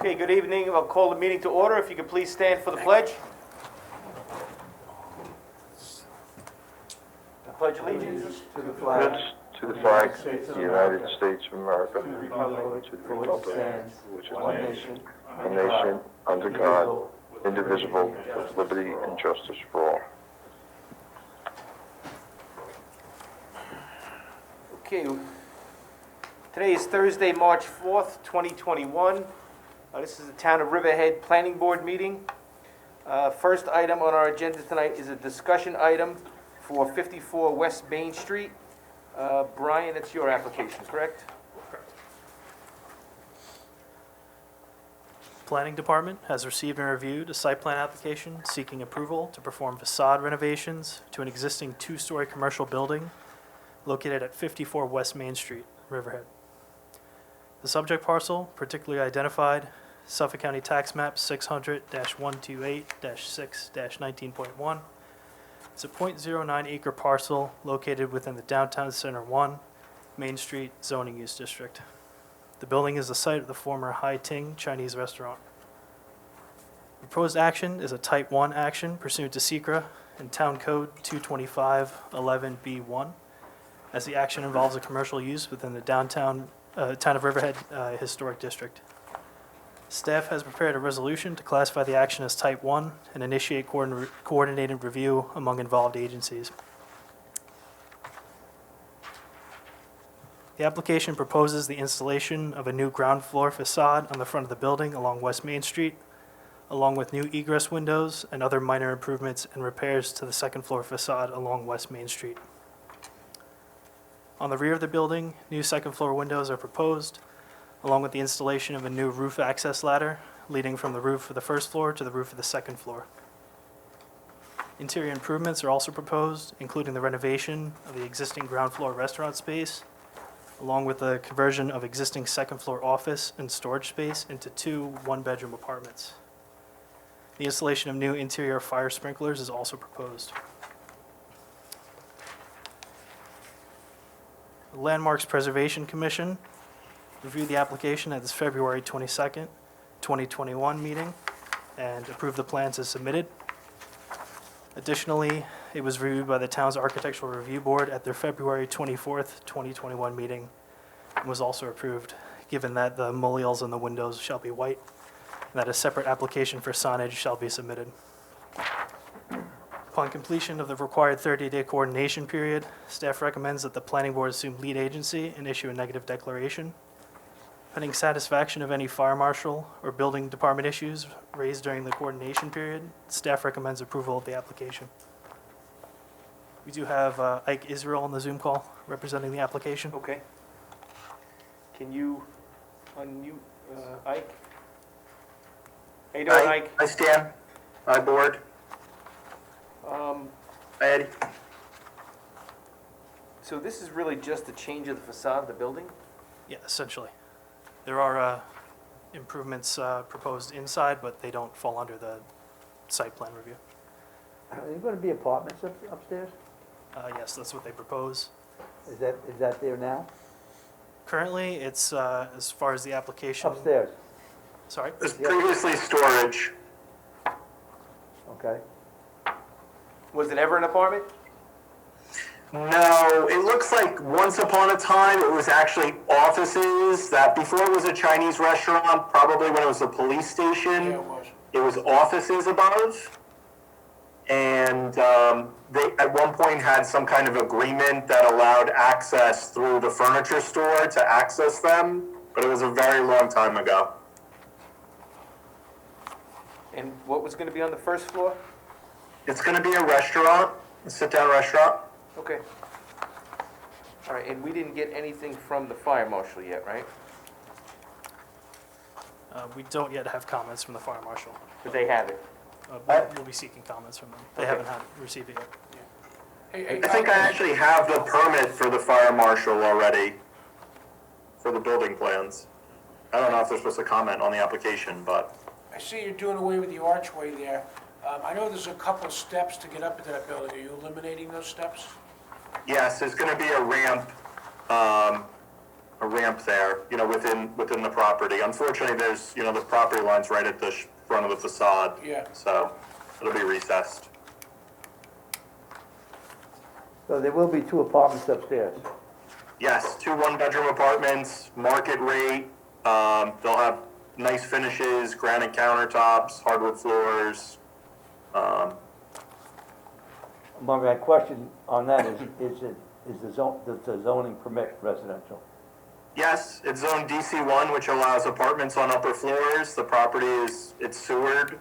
Okay, good evening. I'll call the meeting to order. If you could please stand for the pledge. I pledge allegiance To the flag To the flag of States of the United America, States of America, to the republic for which it stands, which is one nation, a nation under God, indivisible, with liberty and justice for all. Okay, today is Thursday, March 4th, 2021. This is the Town of Riverhead Planning Board meeting. First item on our agenda tonight is a discussion item for 54 West Main Street. Brian, it's your application, correct? Planning Department has received and reviewed a site plan application seeking approval to perform facade renovations to an existing two-story commercial building located at 54 West Main Street, Riverhead. The subject parcel, particularly identified, Suffolk County Tax Map 600-128-6-19.1, is a .09 acre parcel located within the Downtown Center 1 Main Street zoning use district. The building is the site of the former Hai Ting Chinese restaurant. Proposed action is a Type 1 action pursuant to SECRA and Town Code 225-11B1, as the action involves a commercial use within the Town of Riverhead Historic District. Staff has prepared a resolution to classify the action as Type 1 and initiate coordinated review among involved agencies. The application proposes the installation of a new ground floor facade on the front of the building along West Main Street, along with new egress windows and other minor improvements and repairs to the second floor facade along West Main Street. On the rear of the building, new second floor windows are proposed, along with the installation of a new roof access ladder leading from the roof of the first floor to the roof of the second floor. Interior improvements are also proposed, including the renovation of the existing ground floor restaurant space, along with the conversion of existing second floor office and storage space into two one-bedroom apartments. The installation of new interior fire sprinklers is also proposed. The Landmarks Preservation Commission reviewed the application at its February 22nd, 2021 meeting and approved the plans as submitted. Additionally, it was reviewed by the town's Architectural Review Board at their February 24th, 2021 meeting and was also approved, given that the mullions on the windows shall be white and that a separate application for signage shall be submitted. Upon completion of the required 30-day coordination period, staff recommends that the planning board assume lead agency and issue a negative declaration. Pending satisfaction of any fire marshal or building department issues raised during the coordination period, staff recommends approval of the application. We do have Ike Israel on the Zoom call representing the application. Okay. Can you unmute Ike? How you doing, Ike? Hi, Stan. Hi, board. Hi, Eddie. So this is really just a change of the facade of the building? Yeah, essentially. There are improvements proposed inside, but they don't fall under the site plan review. Are there going to be apartments upstairs? Yes, that's what they propose. Is that there now? Currently, it's, as far as the application. Upstairs, Sorry? There's previously storage. okay. Was it ever an apartment? No, it looks like once upon a time it was actually offices. That before it was a Chinese restaurant, probably when it was a police station. Yeah, it was. It was offices above. And they at one point had some kind of agreement that allowed access through the furniture store to access them, but it was a very long time ago. And what was going to be on the first floor? It's going to be a restaurant, a sit-down restaurant. Okay. All right, and we didn't get anything from the fire marshal yet, right? We don't yet have comments from the fire marshal. But they have it. We'll be seeking comments from them. They Okay. haven't received it yet. Hey, I think I actually have the permit for the fire marshal already for the building plans. I don't know if they're supposed to comment on the application, but I see you're doing away with the archway there. I know there's a couple steps to get up into that building. Are you eliminating those steps? yes, there's going to be a ramp ramp there, you know, within the property. Unfortunately, there's, you know, the property line's right at the front of the facade. Yeah. So it'll be recessed. So there will be 2 apartments upstairs. Yes, 2 one-bedroom apartments, market rate. They'll have nice finishes, granite countertops, hardwood floors. My question on that is does the zoning permit residential? Yes, it's zoned DC1, which allows apartments on upper floors. The property it's sewered,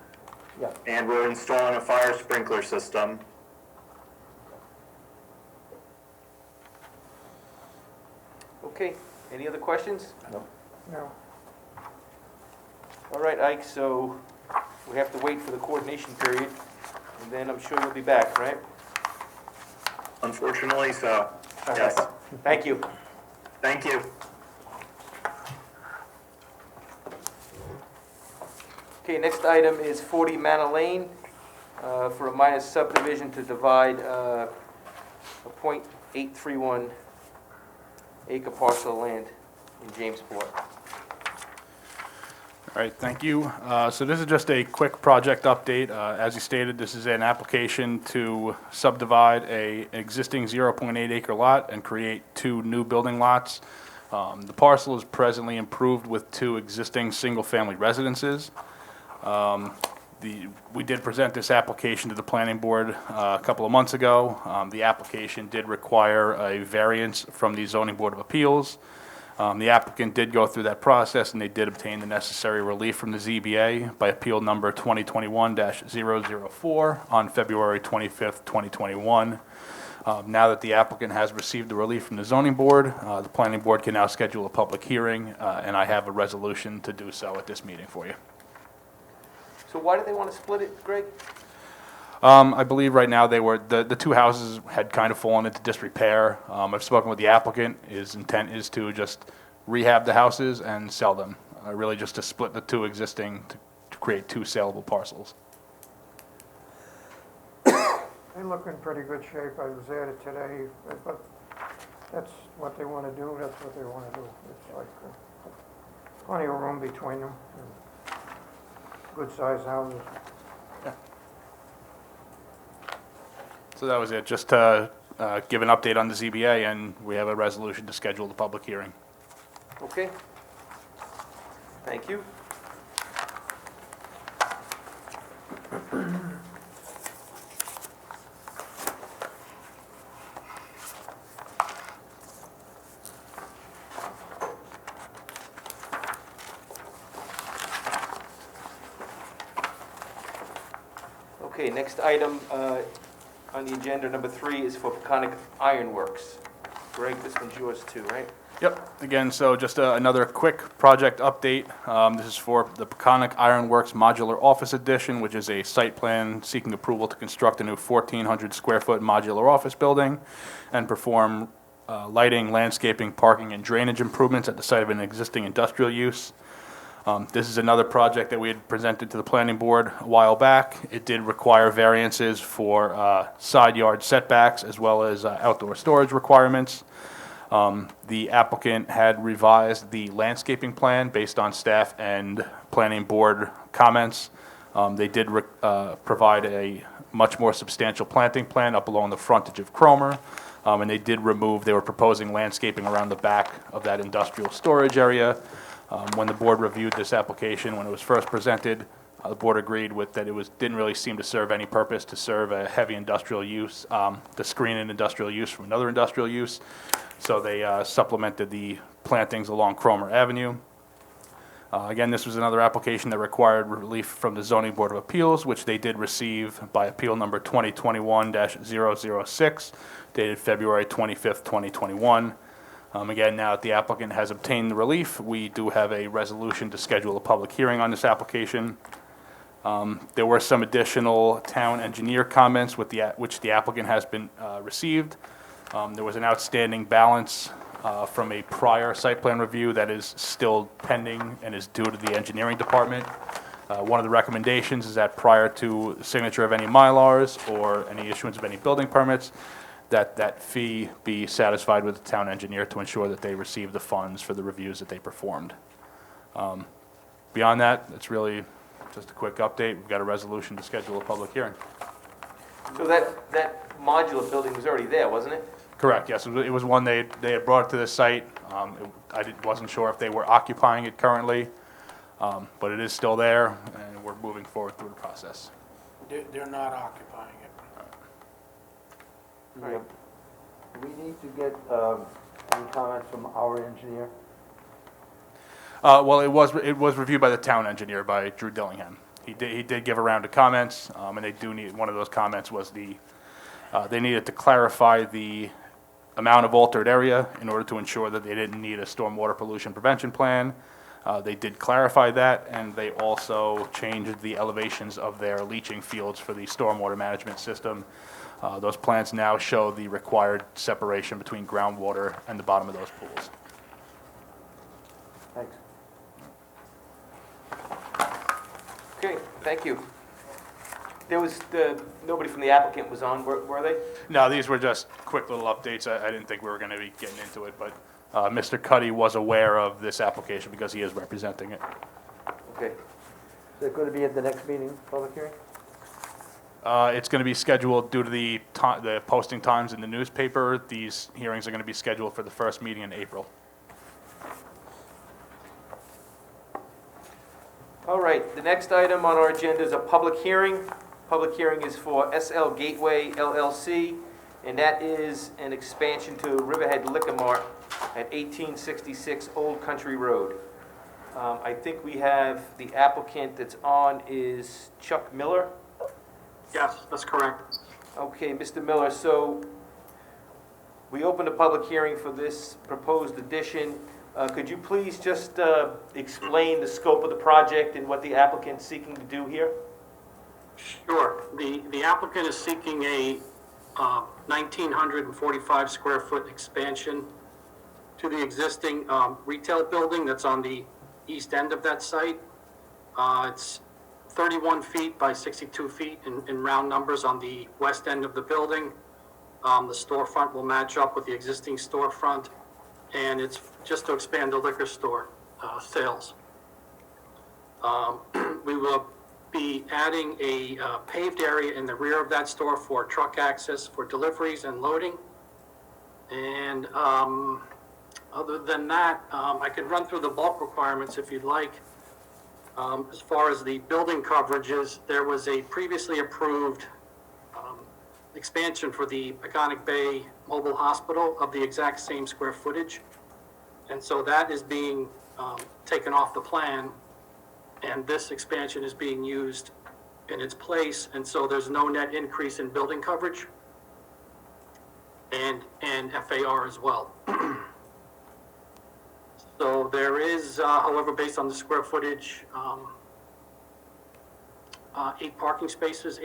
Yeah. and we're installing a fire sprinkler system. Okay, any other questions? No. All right, Ike, so we have to wait for the coordination period, and then I'm sure you'll be back, right? Unfortunately, so, yes. Thank you. Thank you. Okay, next item is 40 Manor Lane, for a minor subdivision to divide a .831 acre parcel of land in Jamesport. All right, thank you. So this is just a quick project update. As you stated, this is an application to subdivide an existing 0.8 acre lot and create 2 new building lots. The parcel is presently improved with 2 existing single-family residences. We did present this application to the planning board a couple of months ago. The application did require a variance from the zoning board of appeals. The applicant did go through that process, and they did obtain the necessary relief from the ZBA by appeal number 2021-004 on February 25th, 2021. Now that the applicant has received the relief from the zoning board, the planning board can now schedule a public hearing, and I have a resolution to do so at this meeting for you. So why do they want to split it, Greg? I believe right now the 2 houses had kind of fallen into disrepair. I've spoken with the applicant. His intent is to just rehab the houses and sell them, really just to split the 2 existing to create 2 saleable parcels. They look in pretty good shape. I was at it today, but that's what they want to do, that's what they want to do. It's like plenty of room between them, and good-sized houses. So that was it, just to give an update on the ZBA, and we have a resolution to schedule the public hearing. Okay. Thank you. Okay, next item on the agenda, number 3, is for Peconic Iron Works. Greg, this one's yours too, right? Yep, again, so just another quick project update. This is for the Peconic Iron Works Modular Office Addition, which is a site plan seeking approval to construct a new 1,400 square foot modular office building and perform lighting, landscaping, parking, and drainage improvements at the site of an existing industrial use. This is another project that we had presented to the planning board a while back. It did require variances for side yard setbacks as well as outdoor storage requirements. The applicant had revised the landscaping plan based on staff and planning board comments. They did provide a much more substantial planting plan up along the frontage of Cromer. And they were proposing landscaping around the back of that industrial storage area. When the board reviewed this application, when it was first presented, the board agreed with that it didn't really seem to serve any purpose to serve a heavy industrial use, to screen an industrial use from another industrial use. So they supplemented the plantings along Cromer Avenue. Again, this was another application that required relief from the Zoning Board of Appeals, which they did receive by appeal number 2021-006, dated February 25th, 2021. Again, now that the applicant has obtained the relief, we do have a resolution to schedule a public hearing on this application. There were some additional town engineer comments which the applicant has been received. There was an outstanding balance from a prior site plan review that is still pending and is due to the engineering department. One of the recommendations is that prior to signature of any Mylars or any issuance of any building permits, that fee be satisfied with the town engineer to ensure that they receive the funds for the reviews that they performed. Beyond that, it's really just a quick update. We've got a resolution to schedule a public hearing. So that modular building was already there, wasn't it? Correct, yes. It was one they had brought to the site. Wasn't sure if they were occupying it currently, but it is still there, and we're moving forward through the process. They're not occupying it. Right. Do we need to get, any comments from our engineer? Well, it was reviewed by the town engineer, by Drew Dillingham. He did give a round of comments, and they do need, one of those comments was they needed to clarify the amount of altered area in order to ensure that they didn't need a stormwater pollution prevention plan. They did clarify that, and they also changed the elevations of their leaching fields for the stormwater management system. Those plans now show the required separation between groundwater and the bottom of those pools. Thanks. Okay, thank you. There was, nobody from the applicant was on, were they? No, these were just quick little updates. I didn't think we were going to be getting into it, but Mr. Cuddy was aware of this application because he is representing it. Okay. Is that going to be at the next meeting, public hearing? It's going to be scheduled due to the posting times in the newspaper. These hearings are going to be scheduled for the first meeting in April. All right, the next item on our agenda is a public hearing. Public hearing is for SL Gateway LLC, and that is an expansion to Riverhead Liquor Mart at 1866 Old Country Road. I think we have the applicant that's on is Chuck Miller. Yes, that's correct. Okay, Mr. Miller, so we opened a public hearing for this proposed addition. Could you please just explain the scope of the project and what the applicant's seeking to do here? Sure. The applicant is seeking a 1,945 square foot expansion to the existing retail building that's on the east end of that site. It's 31 feet by 62 feet in round numbers on the west end of the building. The storefront will match up with the existing storefront, and it's just to expand the liquor store sales. We will be adding a paved area in the rear of that store for truck access for deliveries and loading. And other than that, I could run through the bulk requirements if you'd like. As far as the building coverages, there was a previously approved expansion for the Peconic Bay Mobile Hospital of the exact same square footage. And so that is being taken off the plan, and this expansion is being used in its place, and so there's no net increase in building coverage and FAR as well. So there is, however, based on the square footage, 8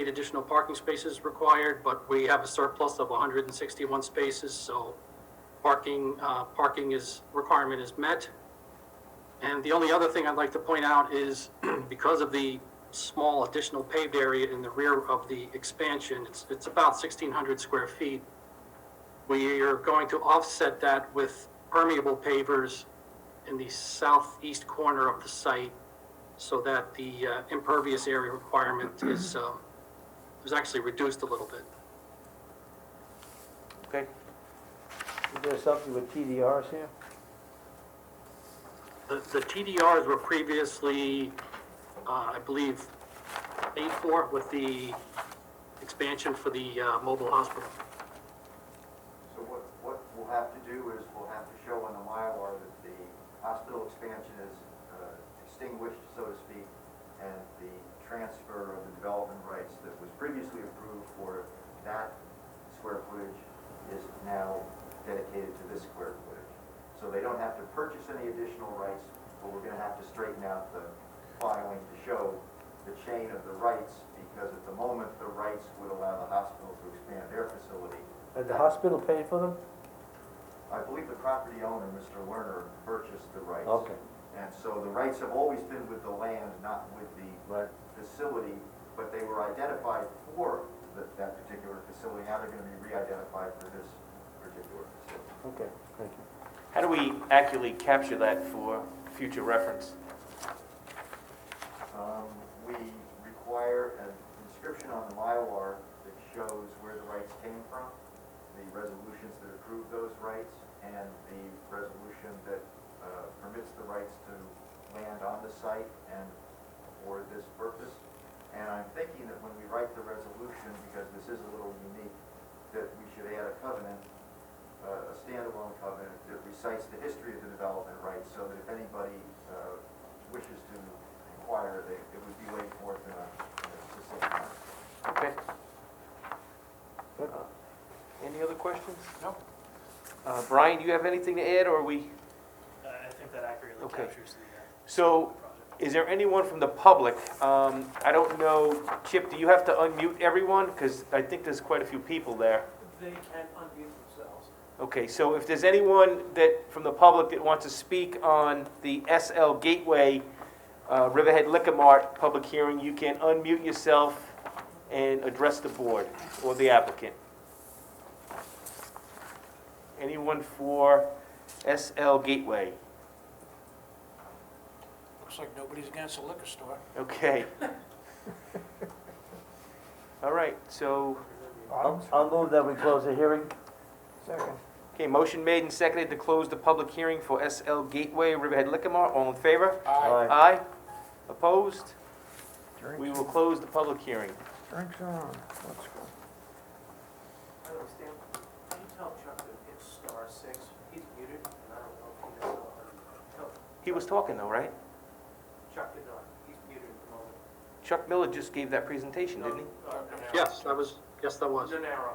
additional parking spaces required, but we have a surplus of 161 spaces, so parking requirement is met. And the only other thing I'd like to point out is because of the small additional paved area in the rear of the expansion, it's about 1,600 square feet. We are going to offset that with permeable pavers in the southeast corner of the site so that the impervious area requirement is actually reduced a little bit. Okay. Is there something with TDRs here? The TDRs were previously, I believe, paid for with the expansion for the mobile hospital. So what we'll have to do is we'll have to show on the Mylar that the hospital expansion is extinguished, so to speak, and the transfer of the development rights that was previously approved for that square footage is now dedicated to this square footage. So they don't have to purchase any additional rights, but we're going to have to straighten out the filing to show the chain of the rights, because at the moment the rights would allow the hospital to expand their facility. Has the hospital paid for them? I believe the property owner, Mr. Lerner, purchased the rights. Okay. And so the rights have always been with the land, not with the Right. facility, but they were identified for that particular facility. Now they're going to be re-identified for this particular facility. Okay, thank you. How do we accurately capture that for future reference? We require an inscription on the Mylar that shows where the rights came from, the resolutions that approve those rights, and the resolution that permits the rights to land on the site and for this purpose. And I'm thinking that when we write the resolution, because this is a little unique, that we should add a covenant, a standalone covenant that recites the history of the development rights, so that if anybody wishes to inquire, it would be laid forth in a succinct manner. Okay. Any other questions? No. Brian, do you have anything to add, or are we? I think that accurately Okay. captures the So, project. is there anyone from the public? I don't know, Chip, do you have to unmute everyone? Because I think there's quite a few people there. They can unmute themselves. Okay, so if there's anyone from the public that wants to speak on the SL Gateway Riverhead Liquor Mart public hearing, you can unmute yourself and address the board or the applicant. Anyone for SL Gateway? Looks like nobody's against a liquor store. Okay. All right, so, I'll move that we close the hearing. Second. okay, motion made and seconded to close the public hearing for SL Gateway Riverhead Liquor Mart. All in favor? Aye. Aye. Opposed? Drinks We will close the public hearing. Drinks on, let's go. By the way, Stan, can you tell Chuck to hit star 6? He's muted, and I don't know if he knows. Tell He was talking though, right? Chuck did not. He's muted at the moment. Chuck Miller just gave that presentation, didn't he? Yes, that was. Nenaro.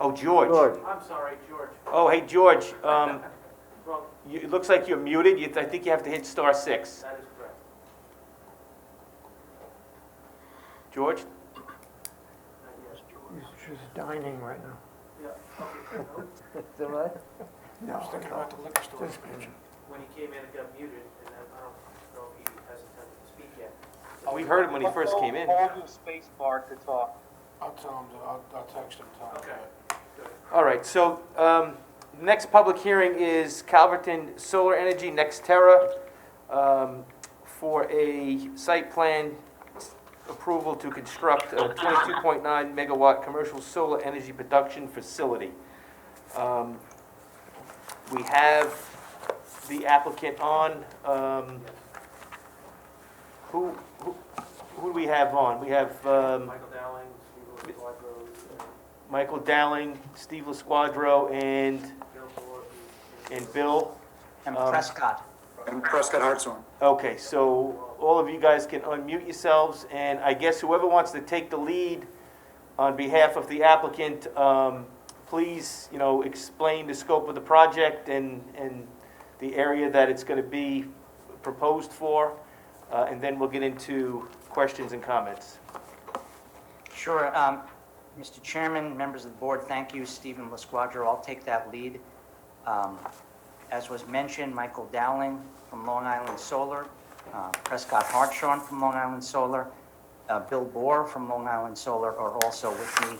Oh, George. George. I'm sorry, George. Oh, hey, George, Wrong. it looks like you're muted. I think you have to hit star 6. That is correct. George? Yes, George. She's dining right now. Yeah, okay. Nope. Is that right? No, I was thinking about the liquor store Just- expansion. When he came in, it got muted, and then I don't know if he has intended to speak yet. We heard him when he first came in. Hold your space bar to talk. I'll tell him, I'll text him, tell him. Okay. All right, so next public hearing is Calverton Solar Energy Nextera for a site plan approval to construct a 22.9 megawatt commercial solar energy production facility. We have the applicant on. Who do we have on? We have Michael Dowling, Steve Quadro, Michael Dowling, Steve LaSquadro, and Bill Moore. Bill. And Prescott. And Prescott Hartshorn. Okay, so all of you guys can unmute yourselves, and I guess whoever wants to take the lead on behalf of the applicant, please, explain the scope of the project and the area that it's going to be proposed for, and then we'll get into questions and comments. Sure. Mr. Chairman, members of the board, thank you. Stephen LaSquadro, I'll take that lead. As was mentioned, Michael Dowling from Long Island Solar, Prescott Hartshorn from Long Island Solar, Bill Bohr from Long Island Solar are also with me,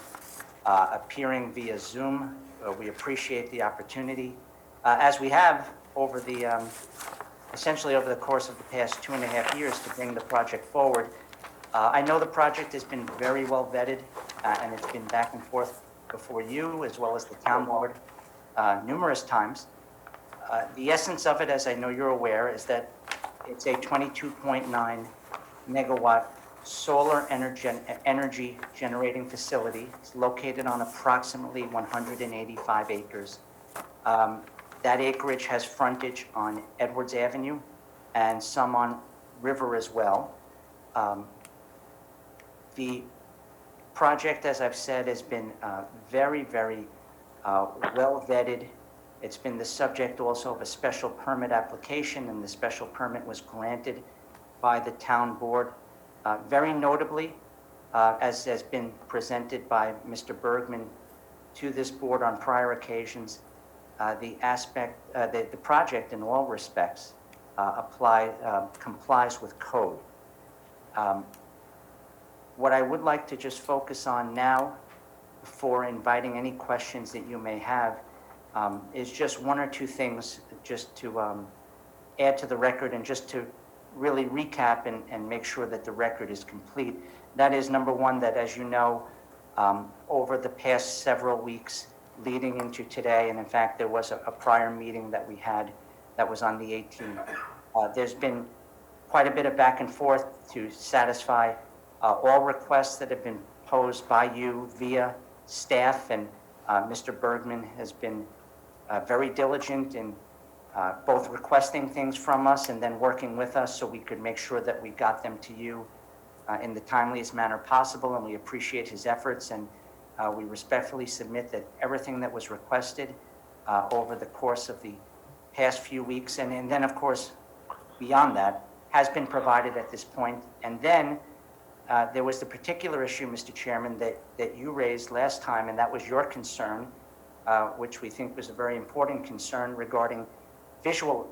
appearing via Zoom. We appreciate the opportunity. As we have over the, essentially over the course of the past 2.5 years to bring the project forward, I know the project has been very well vetted, and it's been back and forth before you as well as the town board numerous times. The essence of it, as I know you're aware, is that it's a 22.9 megawatt solar energy generating facility. It's located on approximately 185 acres. That acreage has frontage on Edwards Avenue and some on River as well. The project, as I've said, has been very, very well vetted. It's been the subject also of a special permit application, and the special permit was granted by the town board. Very notably, as has been presented by Mr. Bergman to this board on prior occasions, the project in all respects complies with code. What I would like to just focus on now, before inviting any questions that you may have, is just one or two things just to add to the record and just to really recap and make sure that the record is complete. That is, number one, that as you know, over the past several weeks leading into today, and in fact, there was a prior meeting that we had that was on the 18th, there's been quite a bit of back and forth to satisfy all requests that have been posed by you via staff, and Mr. Bergman has been very diligent in both requesting things from us and then working with us so we could make sure that we got them to you in the timeliest manner possible, and we appreciate his efforts, and we respectfully submit that everything that was requested over the course of the past few weeks, and then, of course, beyond that, has been provided at this point. And then there was the particular issue, Mr. Chairman, that you raised last time, and that was your concern, which we think was a very important concern regarding visual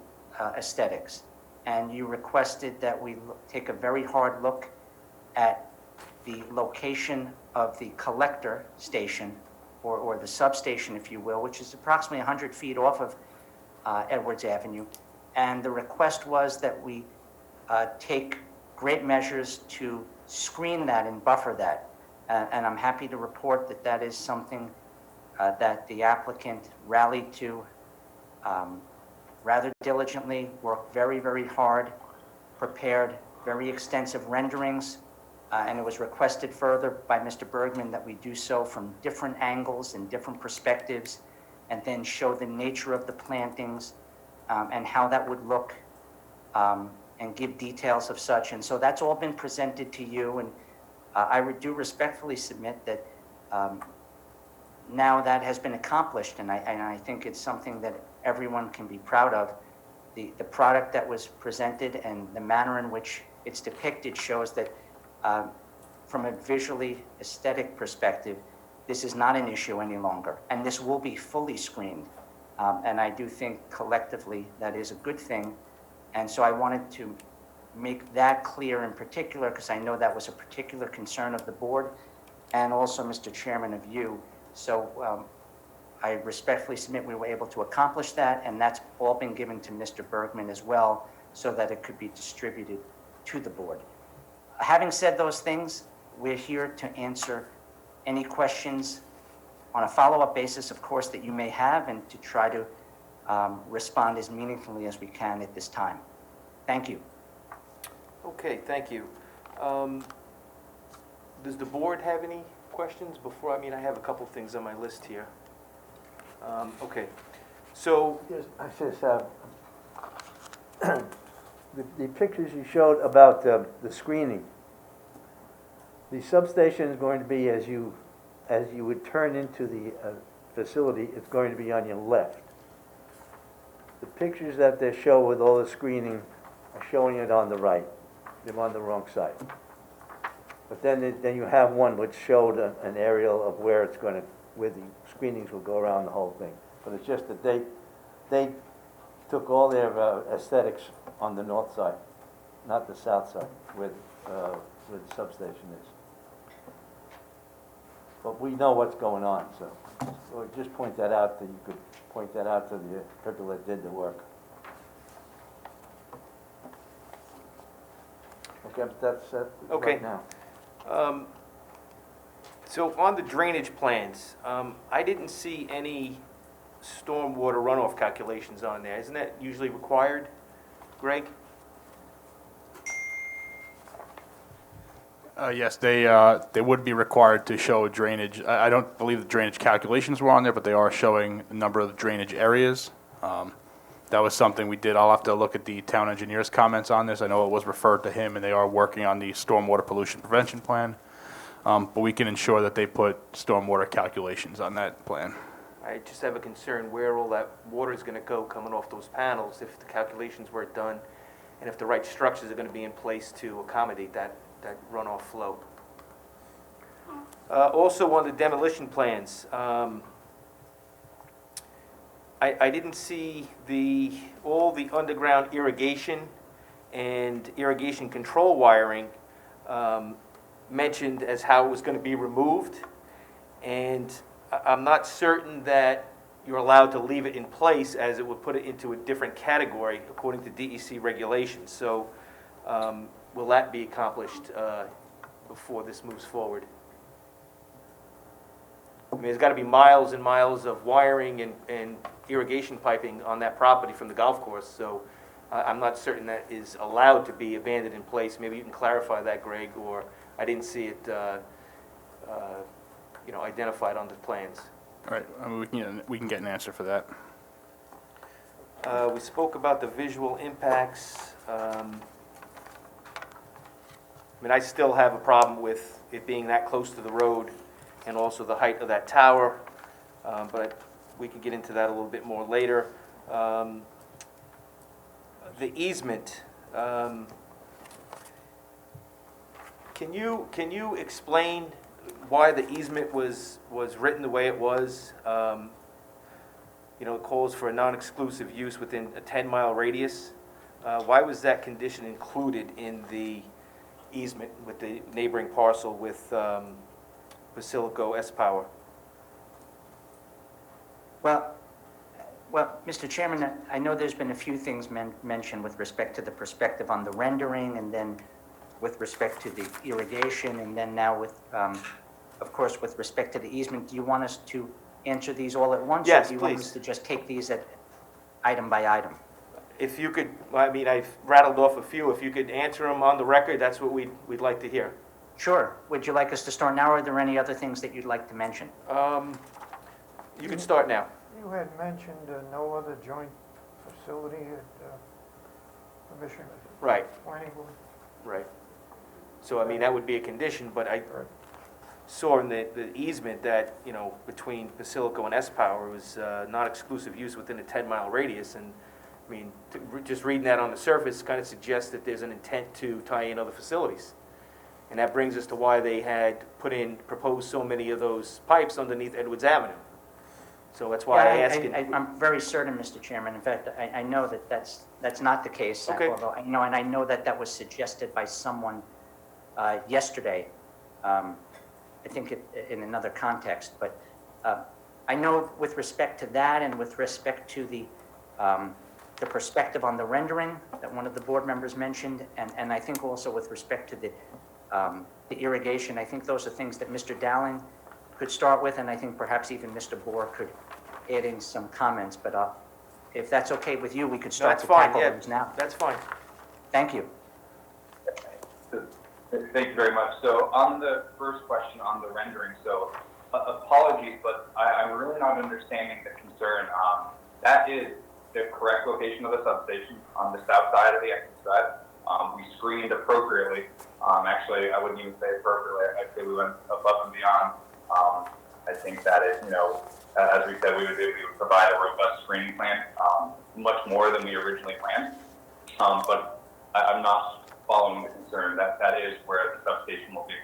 aesthetics. And you requested that we take a very hard look at the location of the collector station, or the substation, if you will, which is approximately 100 feet off of Edwards Avenue. And the request was that we take great measures to screen that and buffer that. And I'm happy to report that that is something that the applicant rallied to rather diligently, worked very, very hard, prepared very extensive renderings, and it was requested further by Mr. Bergman that we do so from different angles and different perspectives, and then show the nature of the plantings and how that would look, and give details of such. And so that's all been presented to you, and I do respectfully submit that now that has been accomplished, and I think it's something that everyone can be proud of. The product that was presented and the manner in which it's depicted shows that from a visually aesthetic perspective, this is not an issue any longer, and this will be fully screened. And I do think collectively that is a good thing. And so I wanted to make that clear in particular, because I know that was a particular concern of the board and also, Mr. Chairman, of you. So I respectfully submit we were able to accomplish that, and that's all been given to Mr. Bergman as well, so that it could be distributed to the board. Having said those things, we're here to answer any questions on a follow-up basis, of course, that you may have, and to try to respond as meaningfully as we can at this time. Thank you. Okay, thank you. Does the board have any questions before? I mean, I have a couple things on my list here. Okay, so, I just the pictures you showed about the screening. The substation is going to be as you would turn into the facility, it's going to be on your left. The pictures that they show with all the screening are showing it on the right. They're on the wrong side. But then you have one which showed an aerial of where the screenings will go around the whole thing. But it's just that they took all their aesthetics on the north side, not the south side, where the substation is. But we know what's going on, so just point that out, that you could point that out to the people that did the work. Okay, that's Okay. right now. so on the drainage plans, I didn't see any stormwater runoff calculations on there. Isn't that usually required, Greg? Yes, they would be required to show drainage. I don't believe the drainage calculations were on there, but they are showing a number of drainage areas. That was something we did. I'll have to look at the town engineer's comments on this. I know it was referred to him, and they are working on the stormwater pollution prevention plan. But we can ensure that they put stormwater calculations on that plan. I just have a concern where all that water is going to go coming off those panels if the calculations weren't done, and if the right structures are going to be in place to accommodate that runoff flow. Also on the demolition plans, I didn't see all the underground irrigation and irrigation control wiring mentioned as how it was going to be removed, and I'm not certain that you're allowed to leave it in place, as it would put it into a different category according to DEC regulations. So will that be accomplished before this moves forward? I mean, there's got to be miles and miles of wiring and irrigation piping on that property from the golf course, so I'm not certain that is allowed to be abandoned in place. Maybe you can clarify that, Greg, or I didn't see it, identified on the plans. All right, I mean, we can get an answer for that. We spoke about the visual impacts. I mean, I still have a problem with it being that close to the road and also the height of that tower, but we can get into that a little bit more later. The easement, can you explain why the easement was written the way it was? It calls for a non-exclusive use within a 10-mile radius. Why was that condition included in the easement with the neighboring parcel with Basilico S-Power? Well, Mr. Chairman, I know there's been a few things mentioned with respect to the perspective on the rendering, and then with respect to the irrigation, and then now with, of course, with respect to the easement. Do you want us to answer these all at once? Yes, or do you want please. us to just take these at item by item? If you could, I mean, I've rattled off a few. If you could answer them on the record, that's what we'd like to hear. Sure. Would you like us to start now, or are there any other things that you'd like to mention? You can start now. You had mentioned no other joint facility at Commissioner Right, Planning Board. right. So, I mean, that would be a condition, but I saw in the easement that, between Basilico and S-Power was non-exclusive use within a 10-mile radius, and, I mean, just reading that on the surface kind of suggests that there's an intent to tie in other facilities. And that brings us to why they had proposed so many of those pipes underneath Edwards Avenue. So that's why I asked it. I'm very certain, Mr. Chairman. In fact, I know that that's not the case. Okay. Although I know that that was suggested by someone yesterday. I think in another context, but I know with respect to that and with respect to the perspective on the rendering that one of the board members mentioned, and I think also with respect to the irrigation, I think those are things that Mr. Dowling could start with, and I think perhaps even Mr. Bohr could add in some comments, but if that's okay with you, we could No, start that's to fine, tackle yeah, those now. that's fine. Thank you. Thank you very much. So on the first question on the rendering, so apologies, but I'm really not understanding the concern. That is the correct location of the substation on the south side of the exit side. We screened appropriately. Actually, I wouldn't even say appropriately. I'd say we went above and beyond. I think that is, as we said we would do, we would provide a robust screening plan, much more than we originally planned. But I'm not following the concern that is where the substation will be.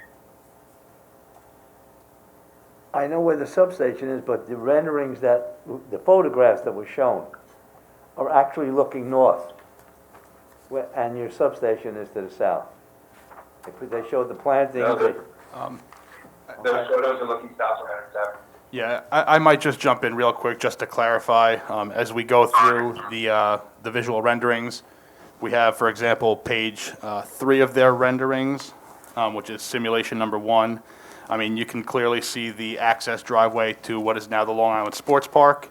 I know where the substation is, but the renderings the photographs that were shown are actually looking north, and your substation is to the south. They showed the plantings. Those photos are looking south from Intersect. Yeah, I might just jump in real quick just to clarify. As we go through the visual renderings, we have, for example, page 3 of their renderings, which is simulation number 1. I mean, you can clearly see the access driveway to what is now the Long Island Sports Park.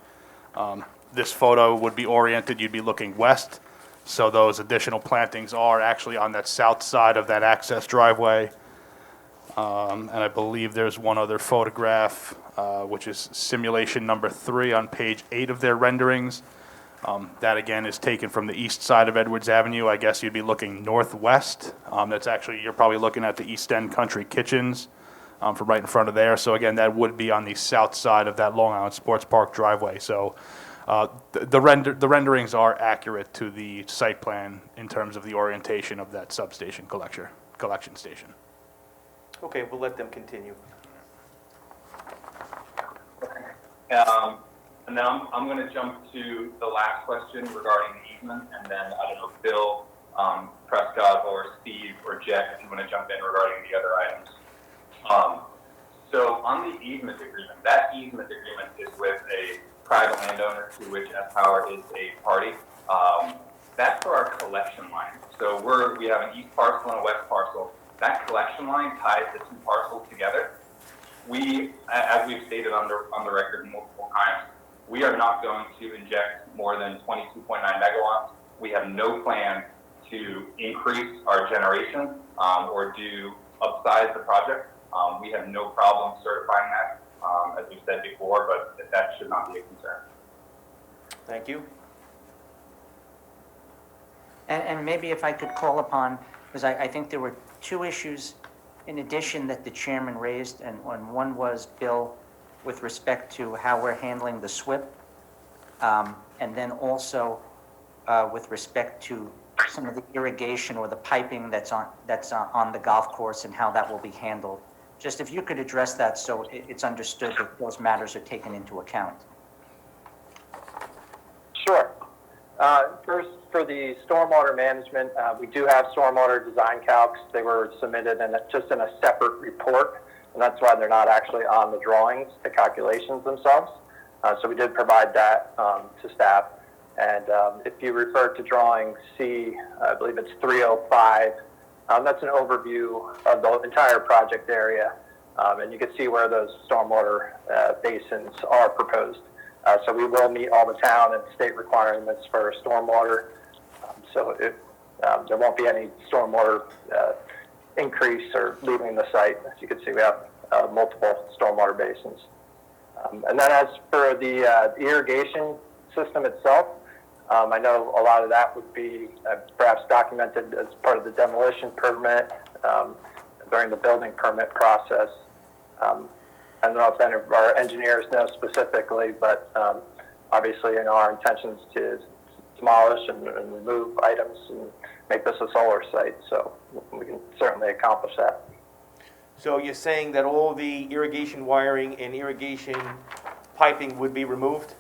This photo would be oriented, you'd be looking west, so those additional plantings are actually on that south side of that access driveway. And I believe there's one other photograph, which is simulation number 3 on page 8 of their renderings. That again is taken from the east side of Edwards Avenue. I guess you'd be looking northwest. That's actually, you're probably looking at the East End Country Kitchens from right in front of there. So again, that would be on the south side of that Long Island Sports Park driveway. So the renderings are accurate to the site plan in terms of the orientation of that substation collection station. Okay, we'll let them continue. And then I'm going to jump to the last question regarding the easement, and then I don't know, Bill, Prescott, or Steve, or Jack, if you want to jump in regarding the other items. So on the easement agreement, that easement agreement is with a private landowner to which S-Power is a party. That's for our collection line. So we have an east parcel and a west parcel. That collection line ties the two parcels together. We, as we've stated on the record multiple times, we are not going to inject more than 22.9 megawatts. We have no plan to increase our generation or do upsize the project. We have no problem certifying that, as we've said before, but that should not be a concern. Thank you. And maybe if I could call upon, because I think there were two issues in addition that the chairman raised, and one was, Bill, with respect to how we're handling the SWIP, and then also with respect to some of the irrigation or the piping that's on the golf course and how that will be handled. Just if you could address that so it's understood that those matters are taken into account. Sure. First, for the stormwater management, we do have stormwater design calcs. They were submitted just in a separate report, and that's why they're not actually on the drawings, the calculations themselves. So we did provide that to staff. And if you refer to drawing C, I believe it's 305, that's an overview of the entire project area. And you can see where those stormwater basins are proposed. So we will meet all the town and state requirements for stormwater. So there won't be any stormwater increase or leaving the site. As you can see, we have multiple stormwater basins. And then as for the irrigation system itself, I know a lot of that would be perhaps documented as part of the demolition permit during the building permit process. I don't know if any of our engineers know specifically, but obviously, our intention is to demolish and remove items and make this a solar site, so we can certainly accomplish that. So you're saying that all the irrigation wiring and irrigation piping would be removed?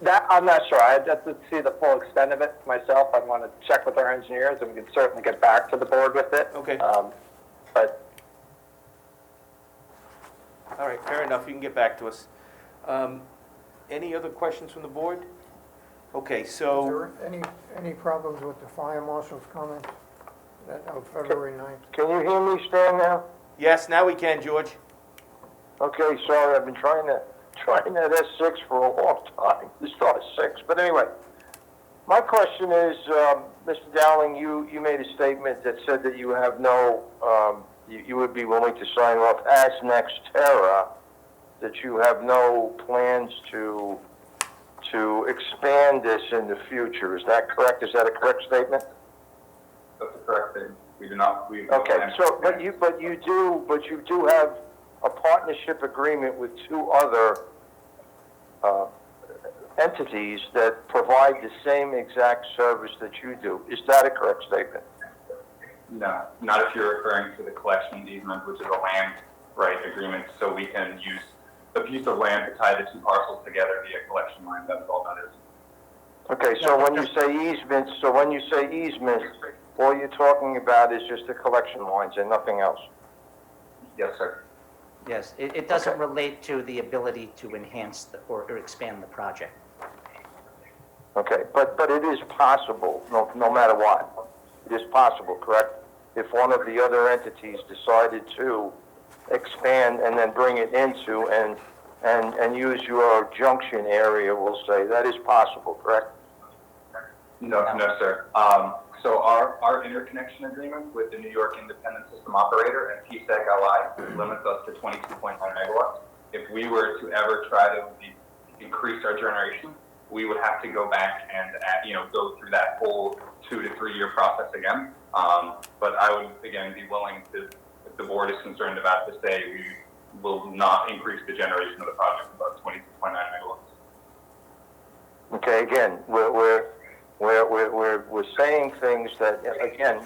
That, I'm not sure. I'd have to see the full extent of it myself. I'd want to check with our engineers, and we can certainly get back to the board with it. Okay. But All right, fair enough, you can get back to us. Any other questions from the board? Okay, Is so, there any problems with the fire marshal's comment that of February 9th? Can you hear me, Stan, now? yes, now we can, George. Okay, sorry, I've been trying that S6 for a long time, the STAR6. But anyway, my question is, Mr. Dowling, you made a statement that said that you have no, you would be willing to sign off as NextEra, that you have no plans to expand this in the future. Is that correct? Is that a correct statement? That's the correct thing. We do not. Okay, so but you do have a partnership agreement with two other entities that provide the same exact service that you do. Is that a correct statement? No, not if you're referring to the collection easement, which is a land right agreement, so we can use a piece of land to tie the two parcels together via collection line. That's all that is. Okay, so when you say easement, all you're talking about is just the collection lines and nothing else? Yes, sir. Yes, it doesn't Okay. relate to the ability to enhance or expand the project. Okay, but it is possible, no matter what. It is possible, correct? If one of the other entities decided to expand and then bring it into and use your junction area, we'll say, that is possible, correct? No, sir. So our interconnection agreement with the New York Independent System Operator and PSEG-LI limits us to 22.9 megawatts. If we were to ever try to increase our generation, we would have to go back and go through that whole 2 to 3 year process again. But I would again be willing to, if the board is concerned about, to say we will not increase the generation of the project above 22.9 megawatts. Okay, again, we're saying things that, again,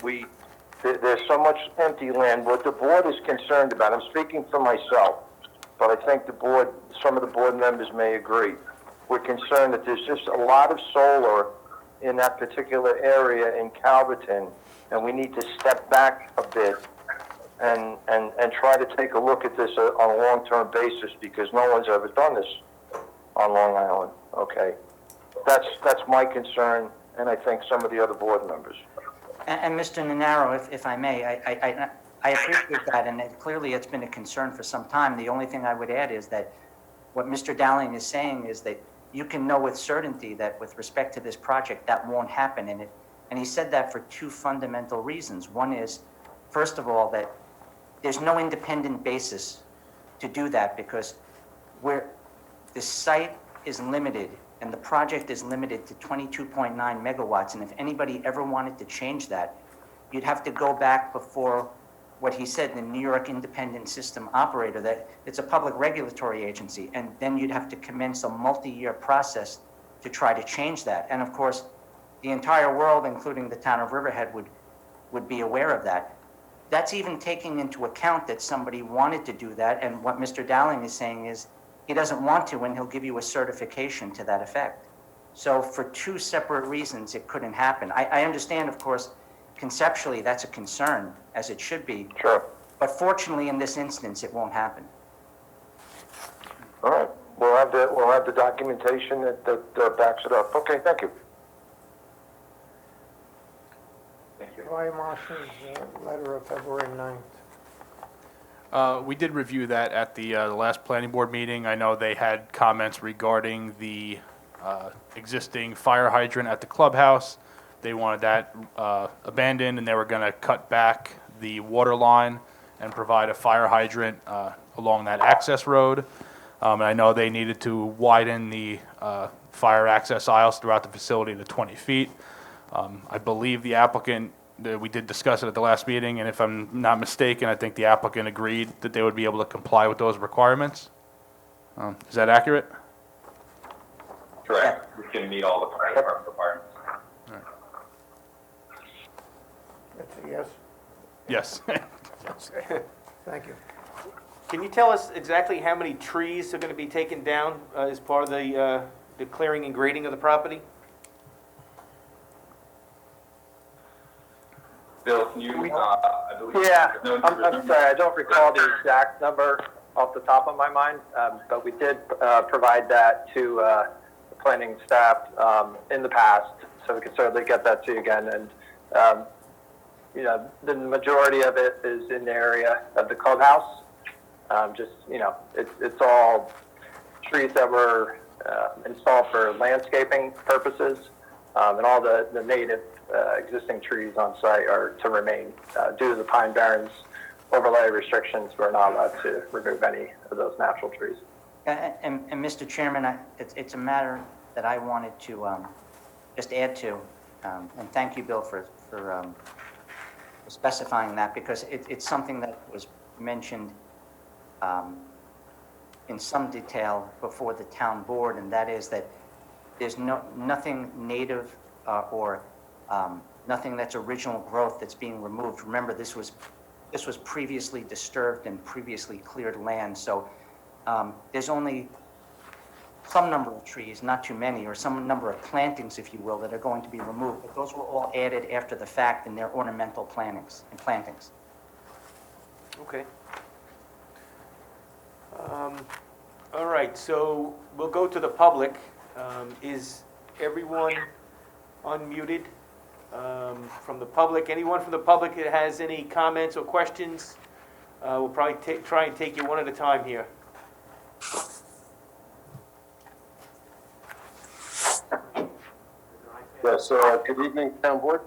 there's so much empty land. What the board is concerned about, I'm speaking for myself, but I think some of the board members may agree. We're concerned that there's just a lot of solar in that particular area in Calverton, and we need to step back a bit and try to take a look at this on a long-term basis, because no one's ever done this on Long Island, okay? That's my concern, and I think some of the other board members. And Mr. Nenaro, if I may, I appreciate that, and clearly it's been a concern for some time. The only thing I would add is that what Mr. Dowling is saying is that you can know with certainty that with respect to this project, that won't happen. And he said that for two fundamental reasons. One is, first of all, that there's no independent basis to do that, because the site is limited and the project is limited to 22.9 megawatts. And if anybody ever wanted to change that, you'd have to go back before what he said, the New York Independent System Operator, that it's a public regulatory agency. And then you'd have to commence a multi-year process to try to change that. And of course, the entire world, including the town of Riverhead, would be aware of that. That's even taking into account that somebody wanted to do that, and what Mr. Dowling is saying is he doesn't want to, and he'll give you a certification to that effect. So for two separate reasons, it couldn't happen. I understand, of course, conceptually that's a concern, as it should be. Sure. But fortunately, in this instance, it won't happen. All right, we'll have the documentation that backs it up. Okay, thank you. Fire Marshal's letter of February 9th. We did review that at the last planning board meeting. I know they had comments regarding the existing fire hydrant at the clubhouse. They wanted that abandoned, and they were going to cut back the water line and provide a fire hydrant along that access road. And I know they needed to widen the fire access aisles throughout the facility to 20 feet. I believe the applicant, we did discuss it at the last meeting, and if I'm not mistaken, I think the applicant agreed that they would be able to comply with those requirements. Is that accurate? Correct. We can meet all the fire department requirements. That's a yes. Yes. Thank you. Can you tell us exactly how many trees are going to be taken down as part of the clearing and grading of the property? Bill, can you, I believe. Yeah, no- I'm sorry, I don't recall the exact number off the top of my mind, but we did provide that to the planning staff in the past, so we can certainly get that to you again. And, you know, the majority of it is in the area of the clubhouse. Just, you know, it's all trees that were installed for landscaping purposes, and all the native existing trees on site are to remain. Due to the Pine Barrens overlay restrictions, we're not allowed to remove any of those natural trees. And Mr. Chairman, it's a matter that I wanted to just add to, and thank you, Bill, for specifying that, because it's something that was mentioned in some detail before the town board, and that is that there's nothing native or nothing that's original growth that's being removed. Remember, this was previously disturbed and previously cleared land, so there's only some number of trees, not too many, or some number of plantings, if you will, that are going to be removed. But those were all added after the fact in their ornamental plantings. Okay. All right, so we'll go to the public. Is everyone unmuted from the public? Anyone from the public that has any comments or questions? We'll probably try and take you one at a time here. Yes, good evening, town board,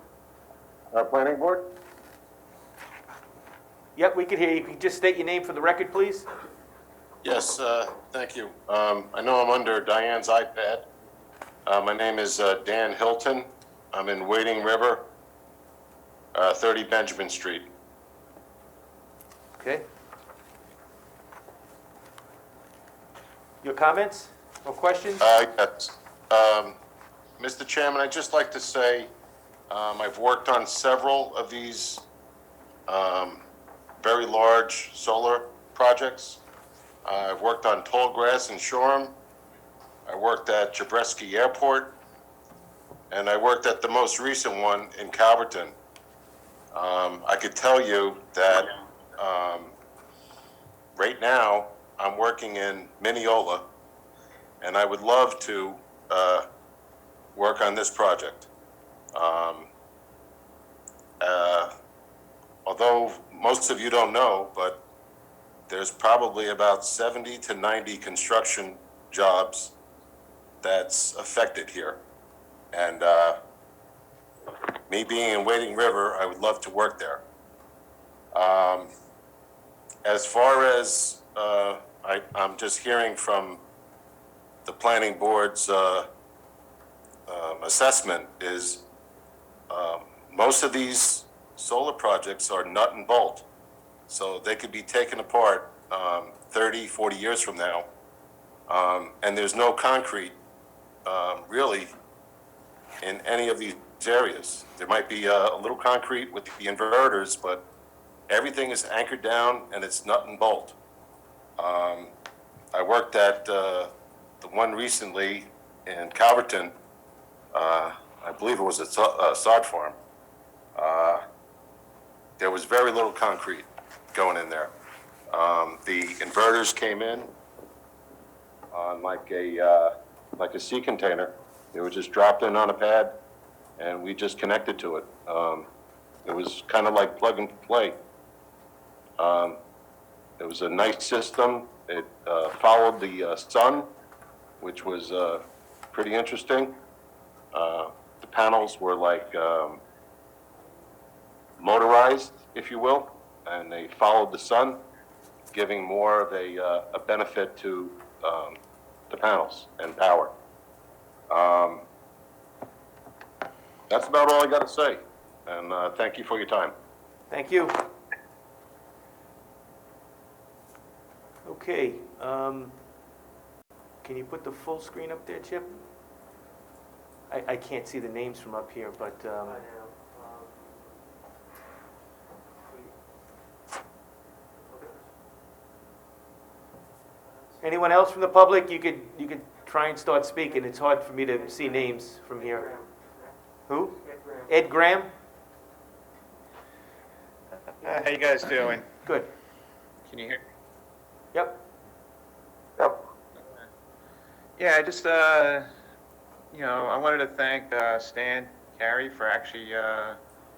planning board. Yep, we could hear you. Can you just state your name for the record, please? Yes, thank you. I know I'm under Diane's iPad. My name is Dan Hilton. I'm in Wading River, 30 Benjamin Street. Okay. Your comments or questions? Yes. Mr. Chairman, I'd just like to say I've worked on several of these very large solar projects. I've worked on Tallgrass in Shoreham. I worked at Jabreski Airport, and I worked at the most recent one in Calverton. I could tell you that Right now, I'm working in Mineola, and I would love to work on this project. Although most of you don't know, but there's probably about 70 to 90 construction jobs that's affected here. And me being in Wading River, I would love to work there. As far as I'm just hearing from the planning board's assessment is most of these solar projects are nut and bolt. So they could be taken apart 30, 40 years from now. And there's no concrete really in any of these areas. There might be a little concrete with the inverters, but everything is anchored down and it's nut and bolt. I worked at the one recently in Calverton. I believe it was a sod farm. There was very little concrete going in there. The inverters came in on like a sea container. They were just dropped in on a pad, and we just connected to it. It was kind of like plug and play. It was a nice system. It followed the sun, which was pretty interesting. The panels were like motorized, if you will, and they followed the sun, giving more of a benefit to the panels and power. That's about all I got to say, and thank you for your time. Thank you. Okay, can you put the full screen up there, Chip? I can't see the names from up here, but, I know. anyone else from the public? You could try and start speaking. It's hard for me to see names from here. Who? Ed Graham? How you guys doing? Good. Can you hear? Yep. Yep. Yeah, I just, I wanted to thank Stan Carey for actually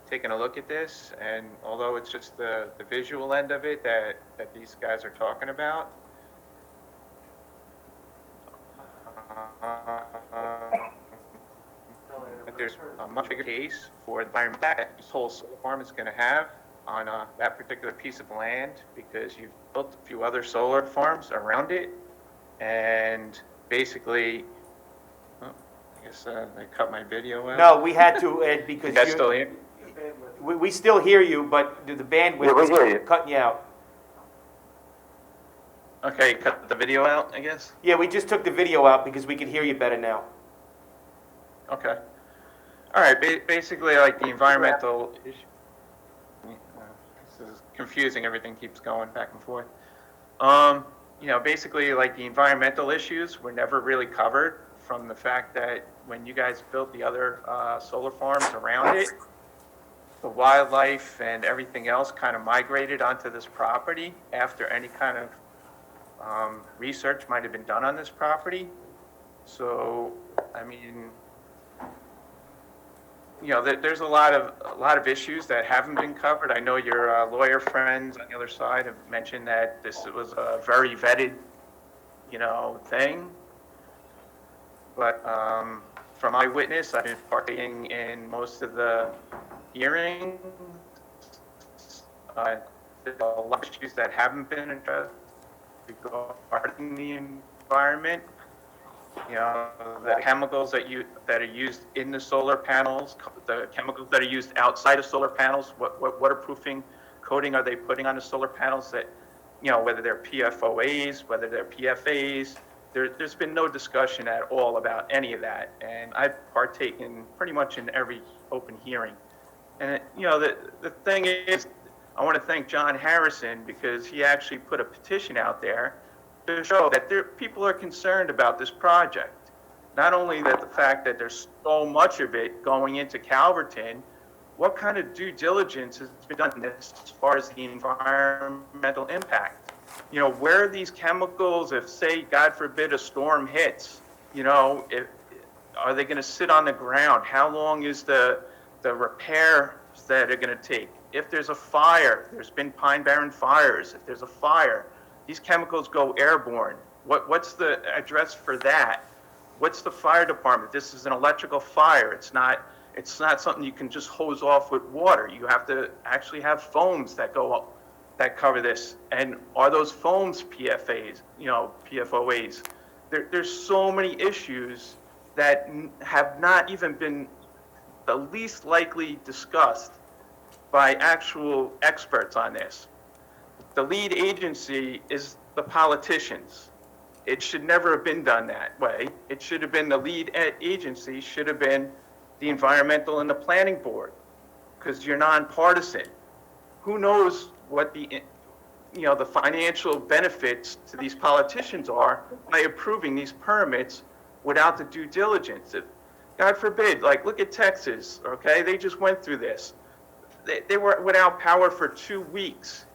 taking a look at this. And although it's just the visual end of it that these guys are talking about, but there's a much bigger case for the environment that this whole solar farm is going to have on that particular piece of land, because you've built a few other solar farms around it, and basically, I guess they cut my video out. No, we had to, Ed, because You guys still here? we still hear you, but the bandwidth Yeah, we hear you. is cutting you out. Okay, cut the video out, I guess? Yeah, we just took the video out because we could hear you better now. Okay. All right, basically, like the environmental issue. This is confusing, everything keeps going back and forth. Basically, like the environmental issues were never really covered from the fact that when you guys built the other solar farms around it, the wildlife and everything else kind of migrated onto this property after any kind of research might have been done on this property. So, I mean, there's a lot of issues that haven't been covered. I know your lawyer friends on the other side have mentioned that this was a very vetted, thing. But from my witness, I've been partaking in most of the hearings. There's a lot of issues that haven't been addressed regarding the environment. The chemicals that are used in the solar panels, the chemicals that are used outside of solar panels, what waterproofing coating are they putting on the solar panels that, whether they're PFOAs, whether they're PFAs, there's been no discussion at all about any of that. And I've partaken pretty much in every open hearing. And, the thing is, I want to thank John Harrison because he actually put a petition out there to show that people are concerned about this project. Not only that the fact that there's so much of it going into Calverton, what kind of due diligence has been done as far as the environmental impact? You know, where are these chemicals if, say, God forbid, a storm hits? You know, are they going to sit on the ground? How long is the repairs that are going to take? If there's a fire, there's been Pine Barren fires. If there's a fire, these chemicals go airborne. What's the address for that? What's the fire department? This is an electrical fire. It's not something you can just hose off with water. You have to actually have foams that go up, that cover this. And are those foams PFAs, PFOAs? There's so many issues that have not even been the least likely discussed by actual experts on this. The lead agency is the politicians. It should never have been done that way. It should have been the lead agency, should have been the environmental and the planning board, because you're nonpartisan. Who knows what the financial benefits to these politicians are by approving these permits without the due diligence? God forbid, like look at Texas, okay? They just went through this. They were without power for 2 weeks.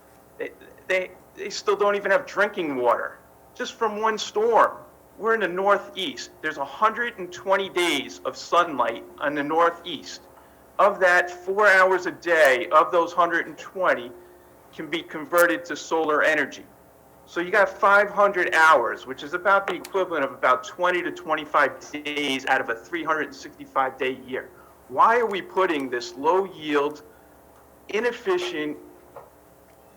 They still don't even have drinking water, just from one storm. We're in the Northeast. There's 120 days of sunlight on the Northeast. Of that, 4 hours a day of those 120 can be converted to solar energy. So you got 500 hours, which is about the equivalent of about 20 to 25 days out of a 365-day year. Why are we putting this low-yield, inefficient,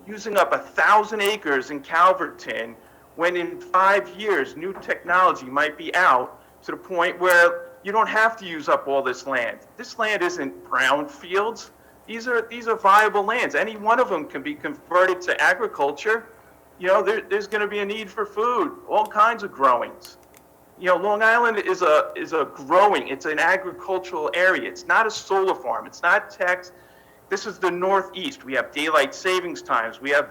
using up 1,000 acres in Calverton, when in 5 years, new technology might be out to the point where you don't have to use up all this land? This land isn't brownfields. These are viable lands. Any one of them can be converted to agriculture. You know, there's going to be a need for food, all kinds of growings. You know, Long Island is a growing, it's an agricultural area. It's not a solar farm. It's not tax. This is the Northeast. We have daylight savings times. We have